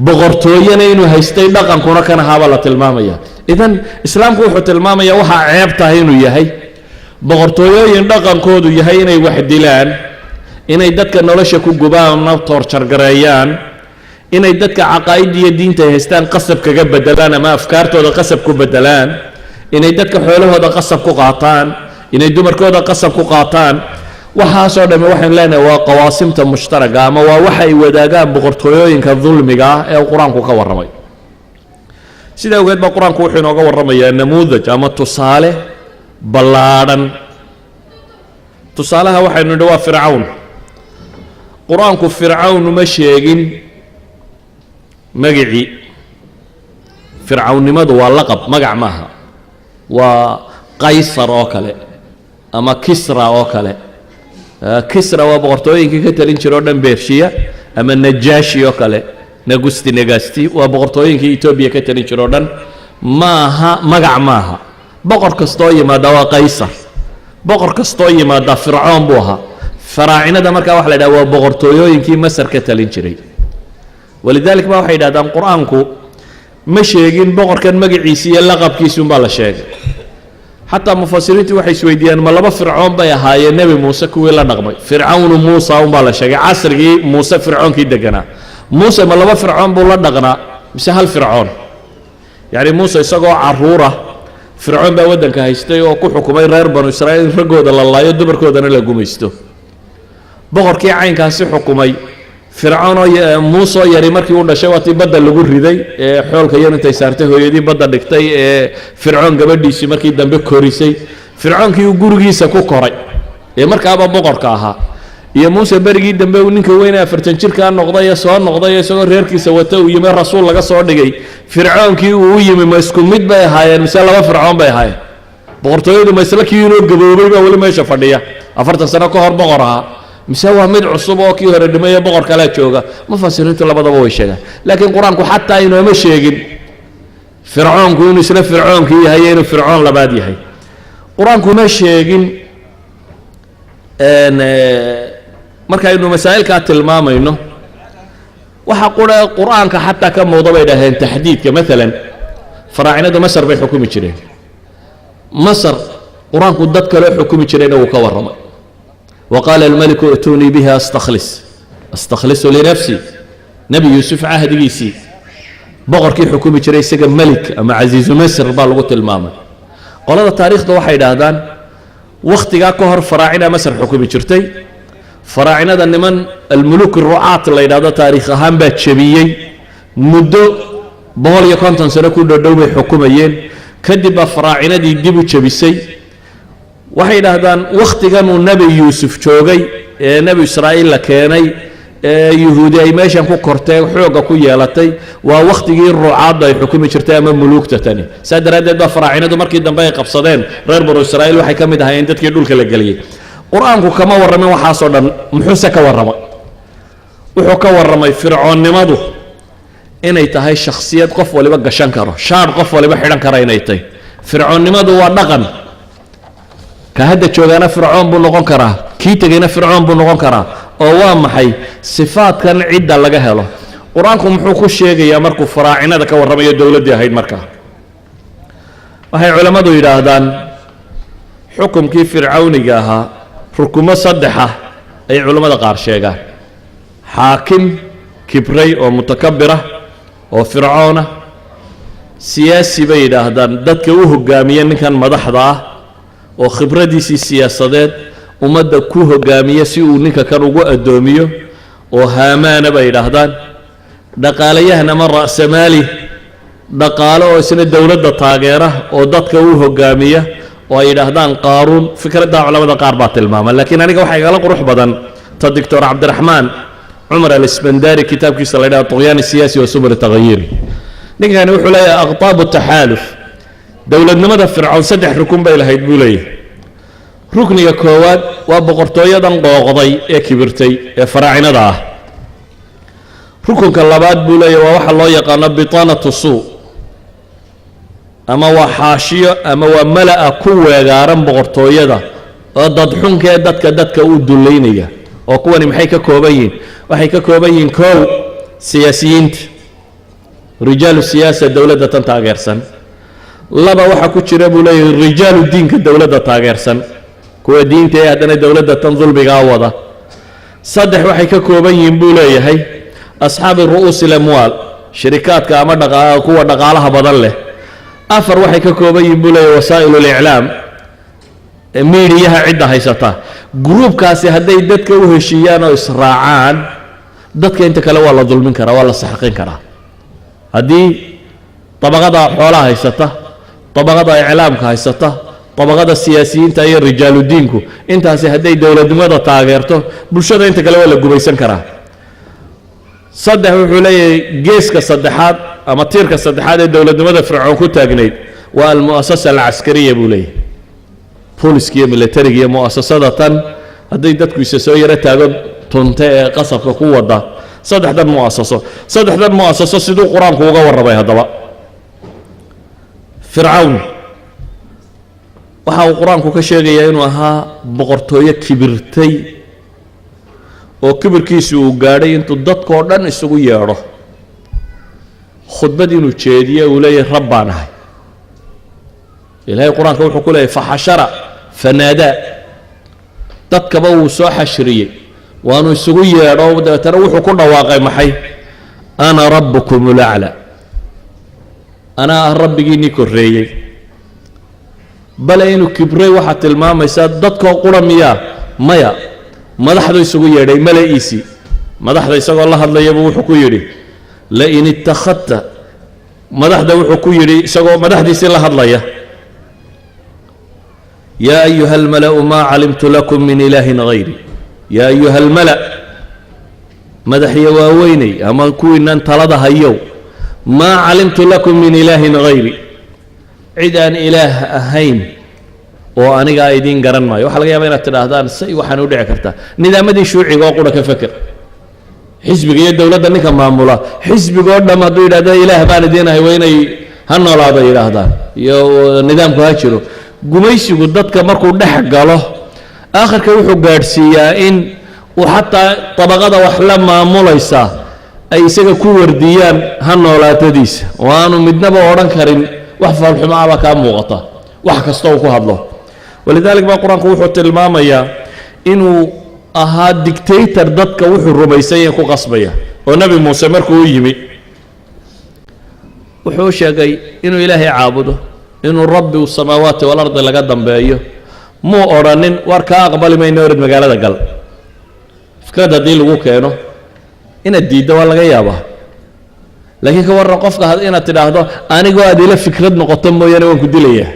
boqortooyana inuu haystay dhaqankuna kan ahaaba la tilmaamaya idan islaamku wuxuu tilmaamaya waxa ceeb tahay inuu yahay boqortooyooyin dhaqankoodu yahay inay wax dilaan inay dadka nolosha ku gubaan toorjargareeyaan inay dadka caqaa'idda iyo diinta ay haystaan qasab kaga bedelaan ama afkaartooda qasab ku bedelaan inay dadka xoolahooda qasab ku qaataan inay dumarkooda qasab ku qaataan waxaasoo dhamme waxaynu leenahay waa qawaasimta mushtaraga ama waa waxa ay wadaagaan boqortooyooyinka dulmiga ah ee qur-aanku ka warramay sidaa awgeed baa qur-aanku wuxuu inooga warramayaa namuudaj ama tusaale ballaadhan tusaalaha waxaynu nidhi waa fircawn qur-aanku fircawn uma sheegin magicii fircawnnimadu waa laqab magac maaha waa qaysar oo kale ama kisra oo kale kisra waa boqortooyinkii ka talin jira oo dhan bershiya ama najaashi oo kale nagusti negasti waa boqortooyinkii etoobiya ka talin jira oo dhan maaha magac maaha boqor kastoo yimaada waa qaysar boqor kastoo yimaada fircoon buu ahaa faraacinada markaa waxa la yidhaha waa boqortooyooyinkii masar ka talin jiray walidalik ba waxay yidhahdaan qur-aanku ma sheegin boqorkan magaciisi iyo laqabkiisi unbaa la sheegay xataa mufasiriintu waxay isweydiiyaan ma laba fircoon bay ahaayeen nebi muuse kuwii la dhaqmay fircawnu muusa unbaa la sheegay casrigii muuse fircoonkii deganaa muuse ma laba fircoon buu la dhaqnaa mise hal fircoon yacni muuse isagoo caruura fircoon baa waddanka haystay oo ku xukumay reer banu israa'iil in raggooda la laayo dumarkoodana la gumaysto boqorkii caynkaasi xukumay fircoon oo muuse oo yari markii uu dhashay waatii badda lagu riday ee xoolka yar intay saartay hooyadii badda dhigtay ee fircoon gabadhiisii markii dambe korisay fircoonkii uu gurigiisa ku koray ee markaaba boqorka ahaa iyo muuse berigii dambe uu ninka weyn 40 jirka noqday soo noqday isagoo reerkiisa wata uu yimid rasuul laga soo dhigay fircoonkii uu u yimid ma isku mid bay ahaayeen mise laba fircoon bay ahaayeen boqortooyadu ma isla kii inuu gaboobay baa wali meesha fadhiya 40 sano ka hor boqor ahaa mise waa mid cusub oo kii hore dhimay boqor kale jooga ma fasiriintu labadaba way sheegaan laakiin quraanku xataa inoo sheegin fircoonku inuu isla fircoonkii yahay inuu fircoon labaad yahay quraanku ma sheegin markaynu masaa'ilka tilmaamayno waxa quraanka xataa ka muuqda bay dhaaheen taxdiidka mesela faraacinada masar bay xukumi jireen masar quraanku dad kale xukumi jireen oo ka waramay وقال الملك ائتوني بها استخلص لنفسي نبي يوسف عهد جيسي بقر كي حكومي جري سجن ملك أما عزيز مصر بالغوت المامة قال هذا التاريخ ده واحد هذان وقت جا كهر فراعنة مصر حكومي جرتي فراعنة ده من الملوك الرعاة اللي هذا تاريخ أهم بتشبيهي مدة بقول يكون تنسر كل دوم حكوميين كدب فراعنة دي دبوا تشبيسي waxay dhahdaan waqtigan uu nabi yuusuf joogay ee nabi israa'iil la keenay ee yahuudi ay meeshan ku kortay xooga ku yeelatay waa waqtigii ruucaad ay xukumi jirtay ama muluugta tani sadaradeed baa faraacinadu markii dambe ay qabsadeen reer banu israa'iil waxay kamid ahaayeen dadkii dhulka la galiyay quraanku kama waramin waxa soo dhan muxuu ka waramay wuxuu ka waramay fircoonnimadu inay tahay shakhsiyad qof waliba gashan karo shaar qof waliba xidhan kara inay tahay fircoonnimadu waa dhaqan كهذا جوجانا فرعون بنقون كرا كي تجينا فرعون بنقون كرا أو محي صفات كان عدة لجاه له قرانكم حكوا الشيء يا مركو فراعنة ذاك ورمي الدولة دي هاي المركة وهي علماء دو يراهدان حكم كيف فرعون جاها حكومة صدحة أي علماء قار شيء حاكم كبري ومتكبرة وفرعون سياسي بيراهدان دتك وهجاميا كان مدحضة oo khibradiisii siyaasadeed ummadda ku hogaamiya si uu ninka kan ugu adoomiyo oo haamaana bay yiraahdaan dhaqaalayahana ma ra'samaali dhaqaalo oo isna dawladda taageera oo dadka uu hogaamiya oo ay yiraahdaan qaaruun fikradda culimada qaar baa tilmaama laakiin aniga waxa igala qurux badan ta doctor Abdurrahman Umar al-Isbandari kitaabkiisa la yiraahdo Tughyan al-Siyasi wa Subul al-Taghyir ninkan wuxuu leeyahay aqtaab at-tahaluf dowladnimada fircoon saddex rukun bay lahayd buu leeyahay rukniga koowaad waa boqortooyadan qooqday ee kibirtay ee faraacinada ah rukunka labaad buu leeyahay waa waxa loo yaqaan bitanatu suu ama waa xaashiyo ama waa mala'a ku weegaaran boqortooyada oo dad xunka dadka u duleynaya oo kuwani maxay ka kooban yihiin waxay ka kooban yihiin koow siyaasiyiinta rijaalu siyaasa dowladda tan taageersan laba waxa ku jira buu leeyahay rijaalu diinka dawladda taageersan kuwa diinta ee hadana dawladda tan dulbiga wada saddex waxay ka kooban yihiin buu leeyahay asxaab ru'uus al-amwal shirkadka ama kuwa dhaqaalaha badan leh afar waxay ka kooban yihiin buu leeyahay wasaa'ilul i'laam meediyaha cidda haysata groupkaasi haday dadka u heshiiyaan oo israacaan dadka inta kale waa la dulmin karaa waa la saxqin karaa hadii طبقة حولها هيسته طبقة إعلامك هيسته طبقة السياسيين تاي الرجال دينكو أنت هسه هدي دولة دمادة تاجرته برشة أنت كلا ولا جوبيسن كرا صدق وحولي جيس كصدحات أما تير كصدحات الدولة دمادة فرعون كنت أجنيد والمؤسسة العسكرية بولي بوليس كيا ميليتري كيا مؤسسة تن هدي دتكو يسوي رتاجد تنتهي قصف قوة ده صدق ده المؤسسة سيدو قرآن كوجا وربي هذا بقى فرعون waxa uu quraanku ka sheegay inuu ahaa boqortooyo kibirtay oo kibirkiisu uu gaadhay intuu dadka oo dhan isugu yeero khudbad inuu jeediyo uu leeyahay rabbaanahay ilaahay quraanka wuxuu ku leeyahay fahashara fanada dadkaba uu soo xashriyay waanu isugu yeero dadana wuxuu ku dhawaaqay maxay ana rabbukumul a'la ana rabbigiini korreeyay bal inuu kibray waxa tilmaamaysa dadka quramiya maya madaxdu isugu yeedhay malaa'isi madaxda isagoo la hadlayaba wuxuu ku yiri la in ittakhadta madaxda wuxuu ku yiri isagoo madaxdiisa la hadlaya ya ayuha almala'u ma calimtu lakum min ilahin ghayri ya ayuha almala' madaxya waaweynay ama kuwiinan talada hayow ma calimtu lakum min ilahin ghayri cid aan ilaah ahayn oo aniga idin garan maayo waxa laga yaabaa inaad tidhaahdaan say waxaan u dhici kartaa nidaamadii shuuciga oo qura ka fakir xisbiga iyo dowladda ninka maamula xisbigoo dham hadduu yidhahdo ilaah baan idiin ahay waa inay ha noolaado yidhaahdaan iyo nidaamku ha jiro gumaysigu dadka markuu dhex galo aakhirka wuxuu gaadhsiiyaa in uu xataa dabaqada wax la maamulaysa ay isaga ku wardiyaan ha noolaatadiisa oo aanu midnaba odhan karin wax faalxumo ah baa kaa muuqata wax kasta uu ku hadlo walidaalika baa qur-aanku wuxuu tilmaamayaa inuu ahaa dictator dadka wuxuu rumaysay ku qasbaya oo nabi muuse markuu u yimi wuxuu sheegay inuu ilaahay caabudo inuu rabbi samaawaati wal ardi laga dambeeyo muu odhanin war kaa aqbali mayno orid magaalada gal fikrad haddii lagu keeno inaad diiddo waa laga yaabaa laakiin ka warran qofka inaad tidhaahdo anigoo aad ila fikrad noqoto mooyaane waan ku dilayaa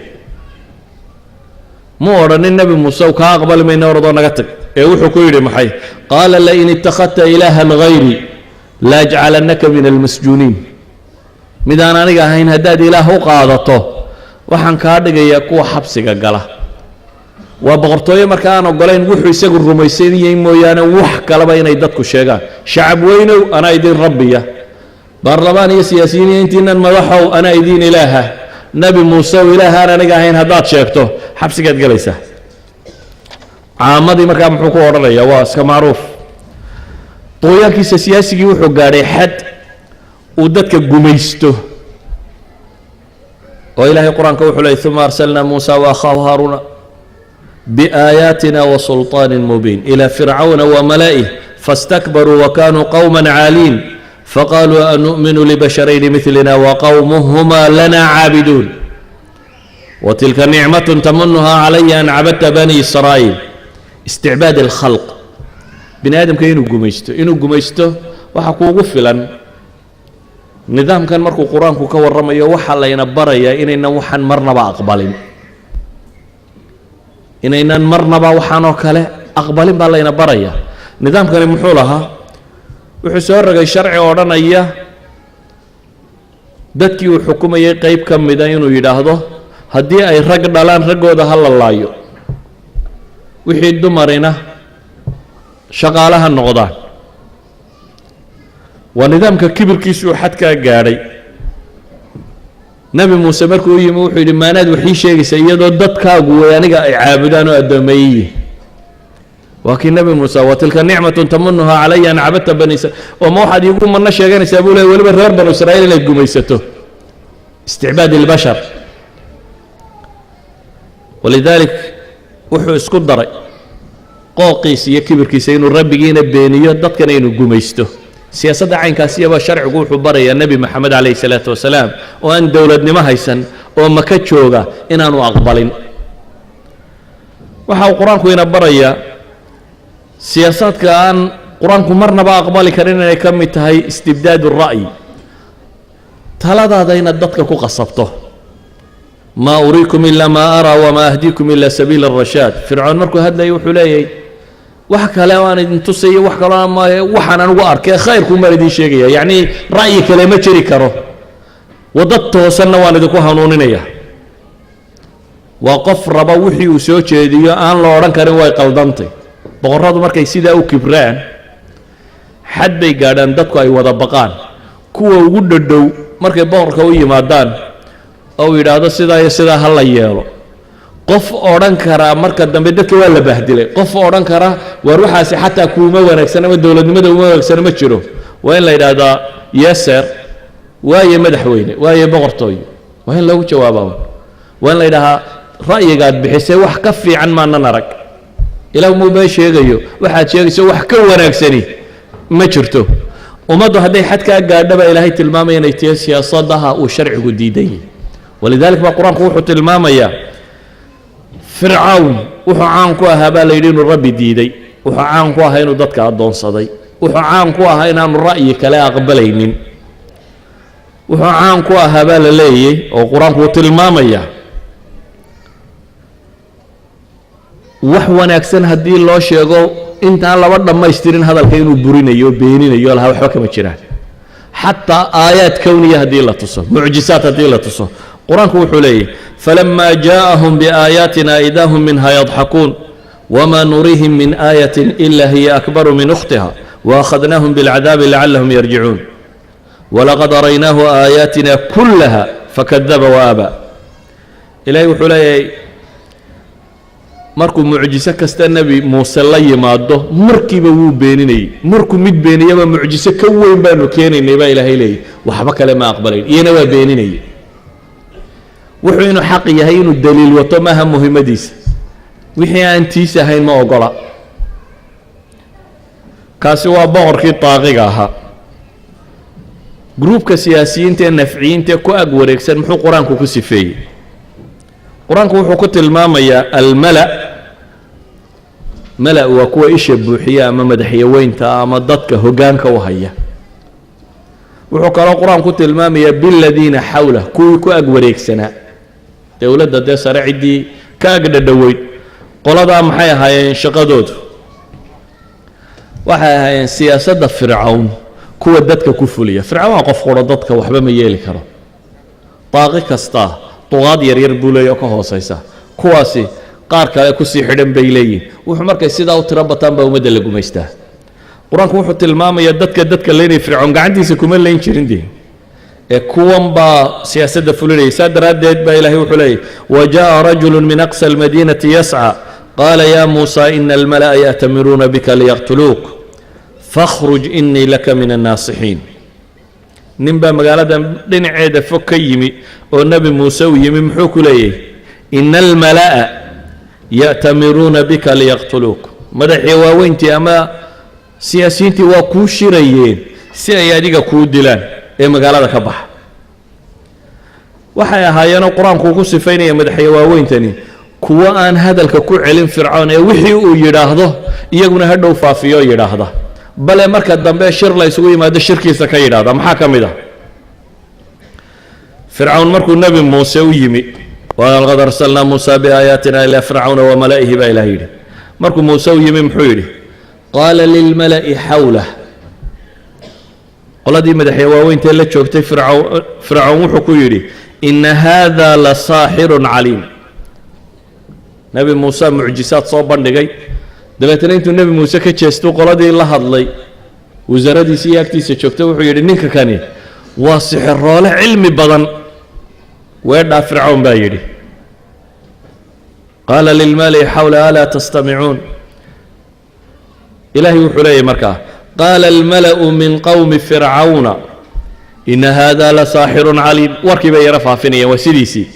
muu odhanin nabi muuse kaa aqbali mayno orodoo naga tag ee wuxuu ku yidhi maxay qaala lain ittakhadta ilaahan hayri laajcalannaka min almasjuuniin midaan aniga ahayn haddaad ilaah u qaadato waxaan kaa dhigayaa kuwa xabsiga gala waa boqortooyo marka aan ogolayn wuxuu isagu rumaysan yahay mooyaane wax kaleba inay dadku sheegaan shacab weynow anaa idin rabbiya baarlamaan iyo siyaasiyiin iyo intiinan madaxow anaa idin ilaaha nabi muuse ilaahaan aniga ahayn haddaad sheegto xabsigaad galaysaa caamadii markaa muxuu ku odhanayaa waa iska macruuf dooyaankiisa siyaasigii wuxuu gaadhay xad uu dadka gumaysto oo ilaahay qur-aanka wuxuu leeyay uma arsalnaa muusa waakhaahu haaruuna biaayaatina wasulطaanin mubiin ilaa fircawna wamala'ih faاstakbaruu wakanuu qowma caaliin faqaaluu anu'minu libasharayni milina waqowmuhuma lana caabiduun watilka nicmatun tamunuhaa calaya an cabadta bani israa'iil isticbaad alkhalq bini aadamka inuu gumaysto waxa kuugu filan nidaamkan markuu qur-aanku ka warramayo waxaa layna barayaa inaynan waxaan marnaba aqbalin inaynan marnaba waxaanoo kale aqbalin baa layna barayaa nidaamkani muxuu lahaa wuxuu soo rogay sharci odhanaya dadkii uu xukumayay qayb ka mida inuu yidhaahdo haddii ay rag dhalaan raggooda ha la laayo wixii dumarina shaqaalaha noqdaan waa nidaamka kibirkiisu uu xadkaa gaadhay nabi muuse markuu u yimi wuxuu yidhi maanaad waxii sheegaysa iyadoo dadkaagu way aniga ay caabudaan oo addoomeeyiyi waa kii nabi muuse watilka nicmatun tamunuhaa calaya an cabadta bani oo ma waxaad iigu manno sheeganaysaa buu leey weliba reer banu israa'iil inaad gumaysato isticbaad ilbashar walidaalik wuxuu isku daray qooqiisa iyo kibirkiisa inuu rabbigiina beeniyo dadkana inuu gumaysto siyaasadda caynkaasiyaba sharcigu wuxuu barayaa nebi maxamed calayhi salaatu wasalaam oo aan dowladnimo haysan oo maka jooga inaanu aqbalin waxa uu qur-aanku ina barayaa siyaasaadka aan qur-aanku marnaba aqbali karin inay ka mid tahay istibdaad ra'yi taladaada inaad dadka ku qasabto maa uriikum ilaa maa araa wamaa ahdiikum ilaa sabiila arashaad fircoon markuu hadlayay wuxuu leeyahay wax kale aan idin tusayo wax kale waxaan anugu arkay khayrku maan idin sheegaya yacni ra'yi kale ma jiri karo wadda toosanna waan idinku hanuuninaya waa qof raba wixii uu soo jeediyo aan la odhan karin way qaldantay boqorradu markay sidaa u kibraan xad bay gaadhaan dadku ay wada baqaan kuwa ugu dhadhow markay boqorka u yimaadaan oo yidhaahdo sidaa iyo sidaa ha la yeelo qof odhan karaa marka dambe dadka waa la bahdilay qof odhan kara war waxaasi xataa kuuma wanaagsan ama dowladnimada uma wanaagsana ma jiro waa in la yidhaahdaa yeser waaye madaxweyne waaye boqortooyo waa in lagu jawaabaa waa in la yidhaahaa ra'yigaad bixisay wax ka fiican maanan arag ilaah muubaa sheegayo waxaad sheegayso wax ka wanaagsani ma jirto ummaddu hadday xadkaa gaadhaba ilaahay tilmaamaya inay tihi siyaasadaha uu sharcigu diidan yahay walidaalika baa qur-aanku wuxuu tilmaamayaa fircawn wuxuu caan ku ahaa baa la yidhi inuu rabbi diiday, wuxuu caan ku ahaa inuu dadka addoonsaday, wuxuu caan ku ahaa inaanu ra'yi kale aqbalaynin, wuxuu caan ku ahaa baa la leeyay oo qur-aanku uu tilmaamaya wax wanaagsan haddii loo sheego intaan laba dhammaystirin hadalka inuu burinayo o beeninayo lahaa waxba kama jiraan. xataa aayaad kowniya haddii la tuso, mucjisaad haddii la tuso, qur-aanku wuxuu leeyahy falamaa jaa'ahum biaayaatina idaa hum minha yadxakuun wamaa nurihim min aayatin ila hiya akbaru min ukhtiha waakhadnaahum bilcadaabi lacallahum yarjicuun walaqad araynaahu aayaatina kullaha fakadaba waaba. ilaahay wuxuu leeyahay markuu mucjiso kasta nebi muuse la yimaado markiiba wuu beeninayey, markuu mid beeniyaba mucjiso ka weyn baanu keenaynay baa ilaahay leeyay, waxba kale ma aqbalayn, iyana waa beeninayey. wuxuu inuu xaq yahay inuu daliil wato maaha muhimmadiisa, wixii aan tiis ahayn ma ogola. kaasi waa boqorkii daaqiga ahaa. gruubka siyaasiyiinta ee nafciyiinta ee ku ag wareegsan muxuu qur-aanku ku sifeeyey? qur-aanku wuxuu ku tilmaamayaa almala. mala waa kuwa isha buuxiya ama madaxyaweynta ama dadka hoggaanka u haya. wuxuu kaloo qur-aanku ku tilmaamayaa biladiina xawlah, kuwii ku ag wareegsanaa dowladda dee sare ciddii ka ag dhadhoweyd. qoladaa maxay ahaayeen shaqadoodu? waxay ahaayeen siyaasadda fircawn kuwa dadka ku fuliya. fircawn waa qof quro dadka waxba ma yeeli karo, daaqi kastaa duqaad yaryar buu leeya oo ka hoosaysa, kuwaasi qaar kale kusii xidhan bay leeyihin. wuxuu markay sidaa u tiro bataan baa ummadda la gumaystaa. qur-aanku wuxuu tilmaamayaa dadka leynaya fircoon gacantiisa kuma leyn jirin dee, ee kuwan baa siyaasadda fulinayay. saa daraaddeed baa ilaahay wuxuu leeyahy wajaءa rajulu min aqsa almadiinati yascى qaala ya muusa ina almala'a ya'tamiruuna bika liyaqtuluuk fakhruj inii laka min annaasixiin. nin baa magaalada dhinaceeda fog ka yimi oo nebi muuse u yimi, muxuu ku leeyahy ina almala'a ya'tamiruuna bika liyaqtuluuk. madaxii waaweyntii ama siyaasiyiintii waa kuu shirayeen si ay adiga kuu dilaan ee magaalada ka baxa. waxay ahaayeenoo qur-aanku ku sifaynaya madaxya waaweyntani kuwo aan hadalka ku celin fircoon ee wixii uu yidhaahdo iyaguna hadhow faafiyoo yidhaahda, bale marka dambe shir la isugu yimaado shirkiisa ka yidhaahda. maxaa ka mid ah? fircawn markuu nebi muuse u yimi, walaqad arsalnaa muusa biaayaatina ilaa fircawna wamala'ihi baa ilaah yidhi. markuu muuse u yimi muxuu yidhi? qaala lilmala'i xawlah. qoladii madaxya waaweyntae la joogtay fircawn wuxuu ku yidhi ina haada la saaxirun caliim. nebi muuse mucjisaad soo bandhigay, dabeetana intuu nebi muuse ka jeestuu qoladii la hadlay wasaaradiisi iyo agtiisa joogtay wuxuu yidhi ninka kani waa sixiroole cilmi badan. weedhaa fircawn baa yidhi qaala lilmala'i xawla alaa tastamicuun. ilaahay wuxuu leeyahy markaa qaala almala'u min qowmi fircawna ina haada la saaxirun caliim. warkii bay yaro faafinayaan, waa sidiisii.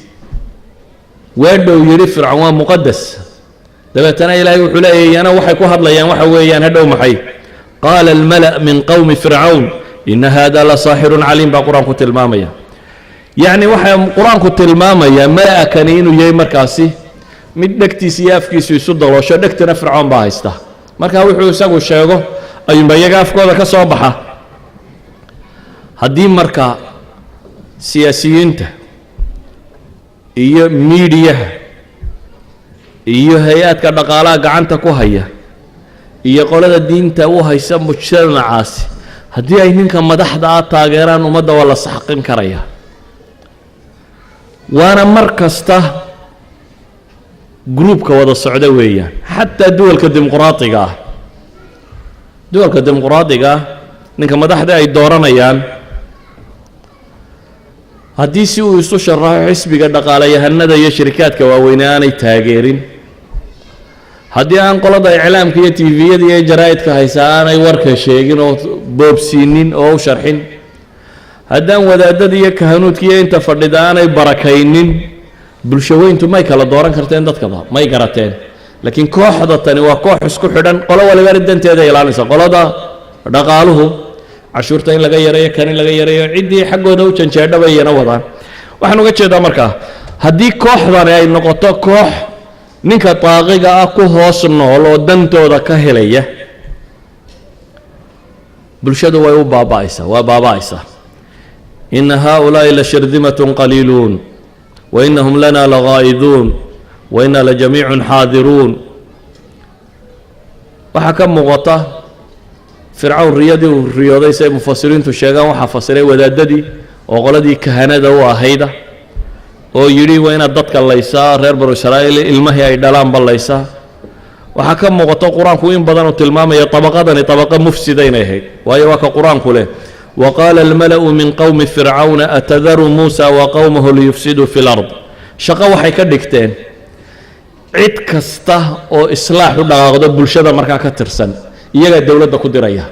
weedhow yidhi fircawn waa muqadas. dabeetana ilaahay wuxuu leeyahy yana waxay ku hadlayaan waxa weeyaan hadhow maxay? qaala almala' min qowmi fircawn ina haada la saaxirun caliim baa qur-aanku tilmaamaya. yacni waxaa qur-aanku tilmaamayaa mala-kani inuu yahay markaasi mid dhegtiisa iyo afkiisu isu daloosho, dhegtana fircoon baa haysta. markaa wuxuu isagu sheego ayuunba iyaga afkooda ka soo baxa. haddii marka siyaasiyiinta iyo miidiyaha iyo hay-aadka dhaqaalaha gacanta ku haya iyo qolada diinta u haysa mujtamacaasi haddii ay ninka madaxda ah taageeraan ummadda waa la saxqin karaya. waana mar kasta gruubka wada socda weeyaan. xataa duwalka dimuqraadiga ah, duwalka dimuqraadiga ah ninka madaxda ay dooranayaan haddii si uu isu sharaxo xisbiga dhaqaalayahanada iyo shirikaadka waaweyne aanay taageerin, haddii aan qolada iclaamka iyo tviyada iyo jaraa'idka haysa aanay warka sheegin oo boobsiinin oo u sharxin, haddaan wadaadada iyo kahanuudka iyo inta fadhida aanay barakaynin, bulshaweyntu may kala dooran karteen dadkaba, may garateen. laakiin kooxda tani waa koox isku xidhan, qolo waliba danteeda ilaalinaysa. qolada dhaqaaluhu cashuurta in laga yareeyo, kan in laga yareeyo, ciddii xaggooda u janjeedhaba iyana wadaan. waxaan uga jeedaa markaa haddii kooxdani ay noqoto koox ninka daaqiga ah ku hoos nool oo dantooda ka helaya bulshadu way u baaba'aysaa waa baaba'aysaa ina haaulaa'i la shirdimatun qaliiluun wa inahum lana lagaa'iduun wa ina lajamiicun xaadiruun waxaa ka muuqata fircawn riyadii uu riyooday say mufasiriintu sheegaan waxaa fasiray wadaadadii oo qoladii kahanada u ahayda oo yidhi waa inaad dadka laysaa reer banu israa'iil ilmahii ay dhalaanba laysaa waxaa ka muuqato qur-aanku in badan uu tilmaamaya طabaqadani طabaqa mufsida inay ahayd waayo waa ka qur-aanku leh waqaala almala'u min qowmi fircawna atadaru muusa wa qowmahu liyufsiduu fi lard shaqo waxay ka dhigteen cid kasta oo islaax u dhaqaaqdo bulshada markaa ka tirsan iyagaa dowladda ku diraya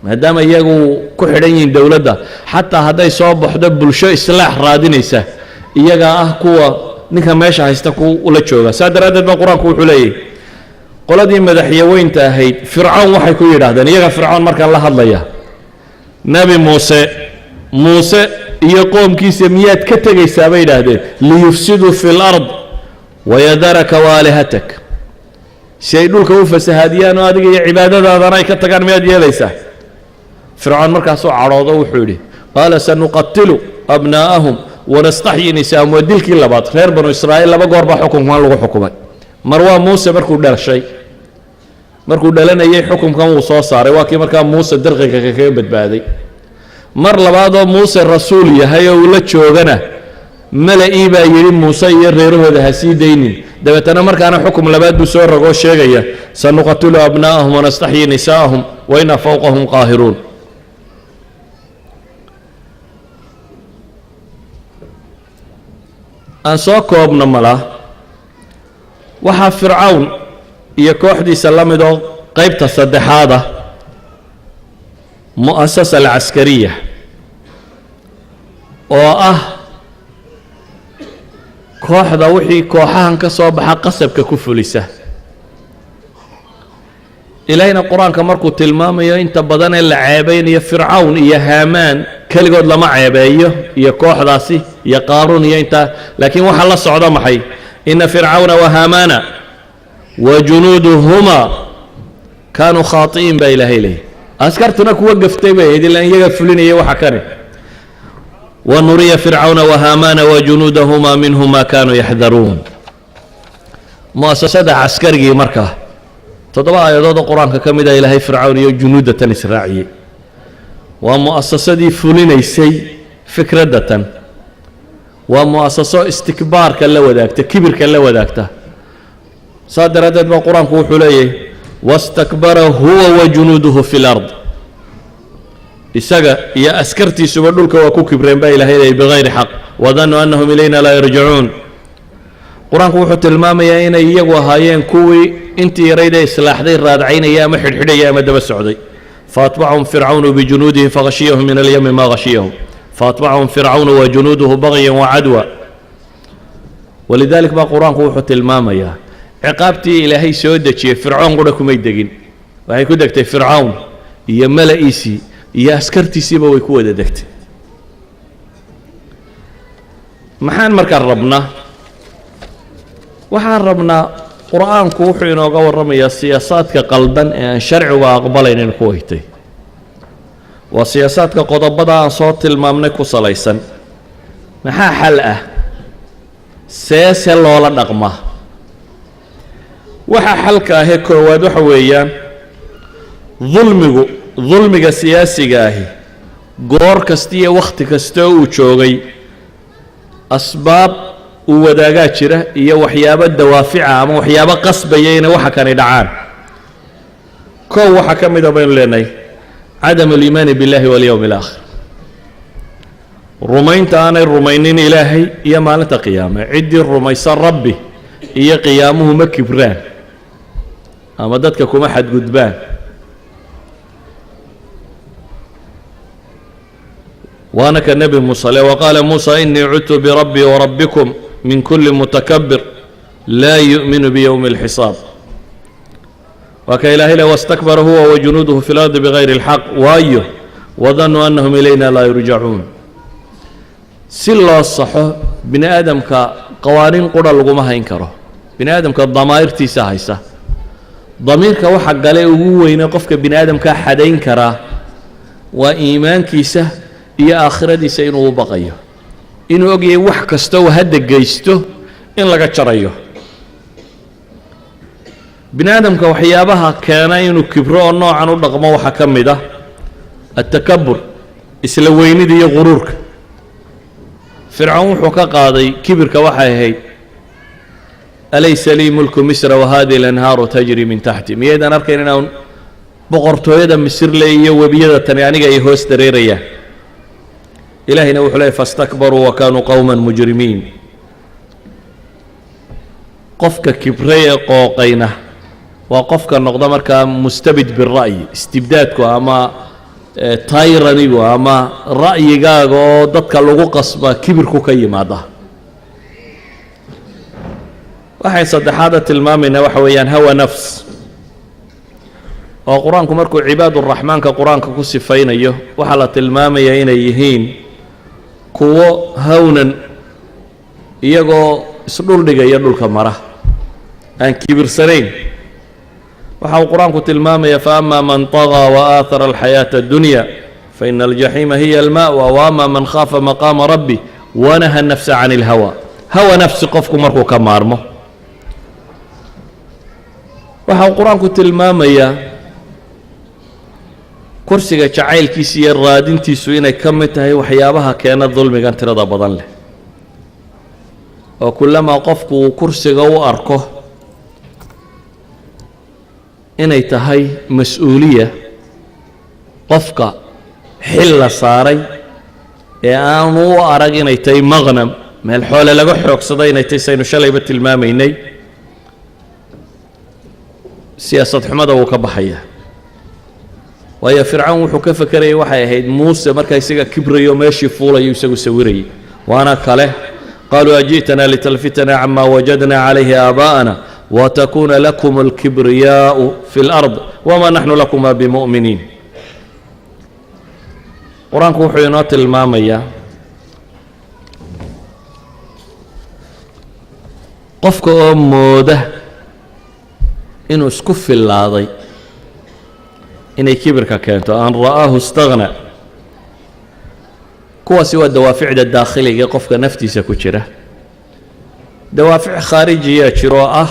maadaama iyagu ku xidhan yihiin dowladda xataa hadday soo baxdo bulsho islaax raadinaysa iyagaa ah kuwa ninka meesha haysta ula jooga saa daraaddeed baa qur-aanku wuxuu leeyahy qoladii madaxyaweynta ahayd fircawn waxay ku yidhaahdeen iyaga fircawn markaan la hadlaya nebi muuse iyo qoomkiisa miyaad ka tegaysaa bay yidhaahdeen liyufsiduu fi lard wayadaraka waalihatak si ay dhulka u fasahaadiyaan oo adiga iyo cibaadadaadana ay ka tagaan miyaad yeelaysaa fircawn markaasuu cadhoodo wuxuu yidhi qaala sanuqatilu abnaa'ahum wanastaxyi nisaahum waa dilkii labaad reer banu israa'iil laba goor baa xukunkan lagu xukumay mar waa muuse markuu dhashay markuu dhalanayay xukunkan wuu soo saaray waa kii markaa muuse dirqiga kaga badbaaday mar labaadoo muuse rasuul yahay oo uu la joogana mala-ii baa yidhi muuse iyo reerahooda ha sii daynin dabeetana markaana xukum labaad buu soo rogoo sheegaya sanuqatilu abnaa'ahum wanastaxyi nisaa'ahum wa inaa fawqahum qaahiruun aan soo koobno malaa waxaa fircawn iyo kooxdiisa la mid oo qaybta saddexaad ah mu'asasa alcaskariya oo ah kooxda wixii kooxahan ka soo baxa qasabka ku fulisa ilaahayna qur-aanka markuu tilmaamayo inta badan ee la ceebaynayo fircawn iyo haamaan keligood lama ceebeeyo iyo kooxdaasi iyo qaaruun iyo intaa laakiin waxaa la socda maxay ina fircawna wahaamaana wa junuuduhumaa kaanuu khaati'iin baa ilaahay leeyahy askartuna kuwa gaftay bay ahayd ilaan iyaga fulinaya waxa kane wanuriya fircawna wahaamaana wajunuudahumaa minhu maa kaanuu yaxdaruun mu'asasada caskarigii markaa 7 aayadood oo qur-aanka ka mid ah ilaahay fircawn iyo junuudatan israaciyey waa mu'asasadii fulinaysay fikraddatan waa mu'asaso istikbaarka la wadaagta kibirka la wadaagta saa daraaddeed baa qur-aanku wuxuu leeyahay wastakbara huwa wa junuuduhu fi lard isaga iyo askartiisuba dhulka waa ku kibreen baa ilaahay leeyahy bigayri xaq wadannuu annahum ilayna laa yarjicuun qur-aanku wuxuu tilmaamayaa inay iyagu ahaayeen kuwii intii yaraydee islaaxday raadcaynaya ama xidhxidhaya ama daba socday faatbacahum fircawnu bijunuudihi faghashiyahum min alyami maa ghashiyahum faatbacahum fircawnu wa junuuduhu bagyan wacadwa walidalik baa qur-aanku wuxuu tilmaamayaa ciqaabtii ilaahay soo dejiyey fircoon qudha kumay degin waxay ku degtay fircawn iyo mala'iisii iyo askartiisiiba way ku wada degtay maxaan markaa rabnaa waxaan rabnaa qur-aanku wuxuu inooga warramayaa siyaasaadka qaldan ee aan sharciga aqbalaynin ku waytay waa siyaasaadka qodobada aan soo tilmaamnay ku salaysan maxaa xal ah seese loola dhaqmaa waxa xalka ahee koowaad waxa weeyaan dulmiga siyaasiga ahi goor kasta iyo wakhti kasta uu joogay asbaab uu wadaagaa jira iyo waxyaabo dawaafica ama waxyaabo qasbaya inay waxa kani dhacaan kow waxaa ka mid a baynu leenahay cadam aliimaani biاllahi walyowmi alaakhir rumaynta aanay rumaynin ilaahay iyo maalinta qiyaame ciddii rumaysan rabbi iyo qiyaamuhu ma kibraan ama dadka kuma xadgudbaan waana ka nebi muuse le waqaala muusa inii cudtu birabbii warabbikum min kulli mutakabir laa yu'minu biyowmi اlxisaab waa ka ilaahay le wastakbara huwa wajunuuduhu fi lardi bigayri اlxaq waayo wadannuu annahum ilayna laa yurjacuun si loo saxo bini aadamka qawaaniin qura laguma hayn karo bini aadamka damaa'irtiisa haysa damiirka waxa gale ugu weyne qofka bini aadamka xadayn karaa waa iimaankiisa iyo aakhiradiisa inuu u baqayo inuu ogyahay wax kasta oo hadda geysto in laga jarayo bini aadamka waxyaabaha keena inuu kibro oo noocan u dhaqmo waxaa ka mid ah التكبر isla weynida iyo quruurka fircawn wuxuu ka qaaday kibirka waxay ahayd alaysa lii mulku misra wahadihi alanhaaru tajri min taxti miyaydaan arkayn inaan boqortooyada misir le iyo webiyada tani aniga ay hoos dareerayaan ilaahayna wuxuu leeyahy fastakbaruu wa kaanuu qowman mujrimiin qofka kibrey ee qooqayna waa qofka noqda markaa mustabid bira'yi istibdaadku ama tayranigu ama ra'yigaaga oo dadka lagu qasba kibirku ka yimaada waxay saddexaada tilmaamayna waxa weeyaan hawa nafs oo qur-aanku markuu cibaaduraxmaanka qur-aanka ku sifaynayo waxaa la tilmaamayaa inay yihiin kuwo hawnan iyagoo isdhuldhigaya dhulka mara aan kibirsanayn waxa uu qur-aanku tilmaamaya faama man طaغىa وآaثara الxayaaةa الdunya faإna الجaxiima hiya الma'وى وama man khaafa maqaama rabbi wanaha الnafsa can الhawى hawa nafsi qofku markuu ka maarmo waxa uu qur-aanku tilmaamayaa kursiga jacaylkiisa iyo raadintiisu inay ka mid tahay waxyaabaha keena dulmigan tirada badan leh oo kulamaa qofku uu kursiga u arko inay tahay mas-uuliya qofka xil la saaray ee aanu u arag inay tahay maqnam meel xoole laga xoogsada inay tahay saynu shalayba tilmaamaynay siyaasad xumada wuu ka baxaya waayo fircawn wuxuu ka fekerayay waxay ahayd muuse markaa isaga kibrayo meeshii fuulayo isagu sawirayay waana kale qaaluu aji'tana litalfitana cama wajadna calayhi aabaa'ana وتكون لكم الكبرياء في الأرض وما نحن لكما بمؤمنين قرآنku wuxuu inoo tilmaamayaa qofka oo mooda inuu isku filaaday inay kibirka keento an ra'aahu اstagنى kuwaasi waa dawaaficda daakhiliga ee qofka naftiisa ku jira dawaafic khaarijiyaa jiroo ah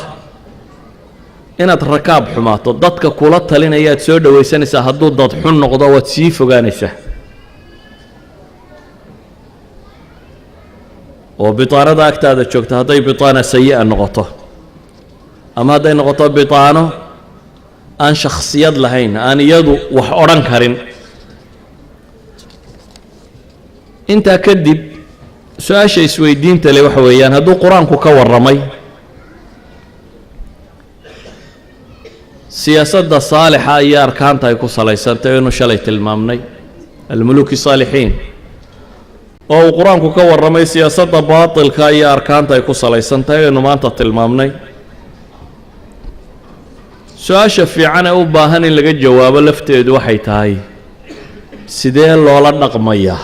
inaad rakaab xumaato dadka kula talinayaad soo dhowaysanaysaa hadduu dad xun noqdo waad sii fogaanaysaa oo bitaanada agtaada joogta hadday bitaana sayi'a noqoto ama hadday noqoto bitaano aan shakhsiyad lahayn aan iyadu wax odhan karin intaa kadib su-aasha isweydiinta le waxa weeyaan hadduu qur-aanku ka warramay siyaasadda saalixa iyo arkaanta ay ku salaysantay inu shalay tilmaamnay almuluki saalixiin oo uu qur-aanku ka warramay siyaasadda baatilka iyo arkaanta ay ku salaysantahay aynu maanta tilmaamnay su-aasha fiican ee u baahan in laga jawaabo lafteedu waxay tahay sidee loola dhaqmayaa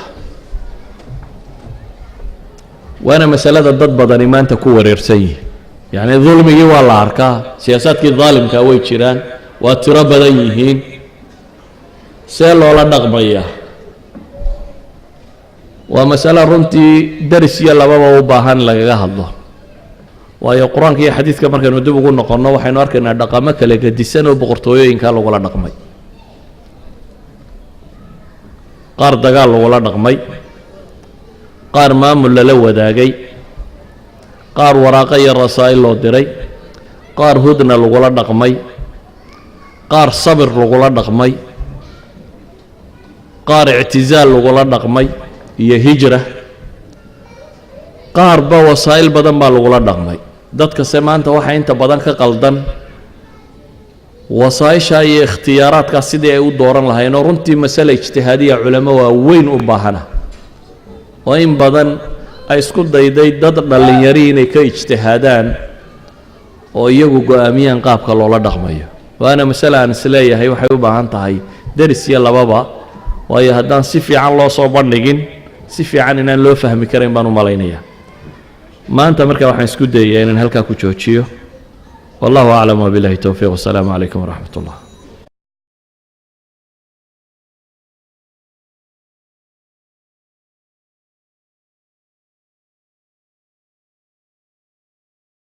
waana masalada dad badani maanta ku wareersan yihin yacni dulmigii waa la arkaa siyaasaadkii daalimkaa way jiraan waa tiro badan yihiin see loola dhaqmayaa waa masale runtii daris iyo lababa u baahan lagaga hadlo waayo qur-aanka iyo xadiidka markaynu dib ugu noqonno waxaynu arkaynaa dhaqamo kala gedisan oo boqortooyooyinkaa lagula dhaqmay qaar dagaal lagula dhaqmay qaar maamul lala wadaagay qaar waraaqo iyo rasaa'il loo diray qaar hudna lagula dhaqmay qaar sabir lagula dhaqmay qaar ictizaal lagula dhaqmay iyo hijra qaarba wasaa'il badan baa lagula dhaqmay dadkase maanta waxaa inta badan ka qaldan wasaa'isha iyo ikhtiyaaraadkaas sidii ay u dooran lahayn oo runtii masale ijtihaadiya culamo waa weyn u baahana oo in badan ay isku dayday dad dhallinyari inay ka ijtihaadaan oo iyagu go-aamiyaan qaabka loola dhaqmayo waana masale aan isleeyahay waxay u baahan tahay deris iyo lababa waayo haddaan si fiican loo soo bandhigin si fiican inaan loo fahmi karayn baan u malaynayaa maanta marka waxaan isku dayayaa inaan halkaa ku joojiyo والله أعلم وبالله التوفيق والسلام عليكم ورحمة الله.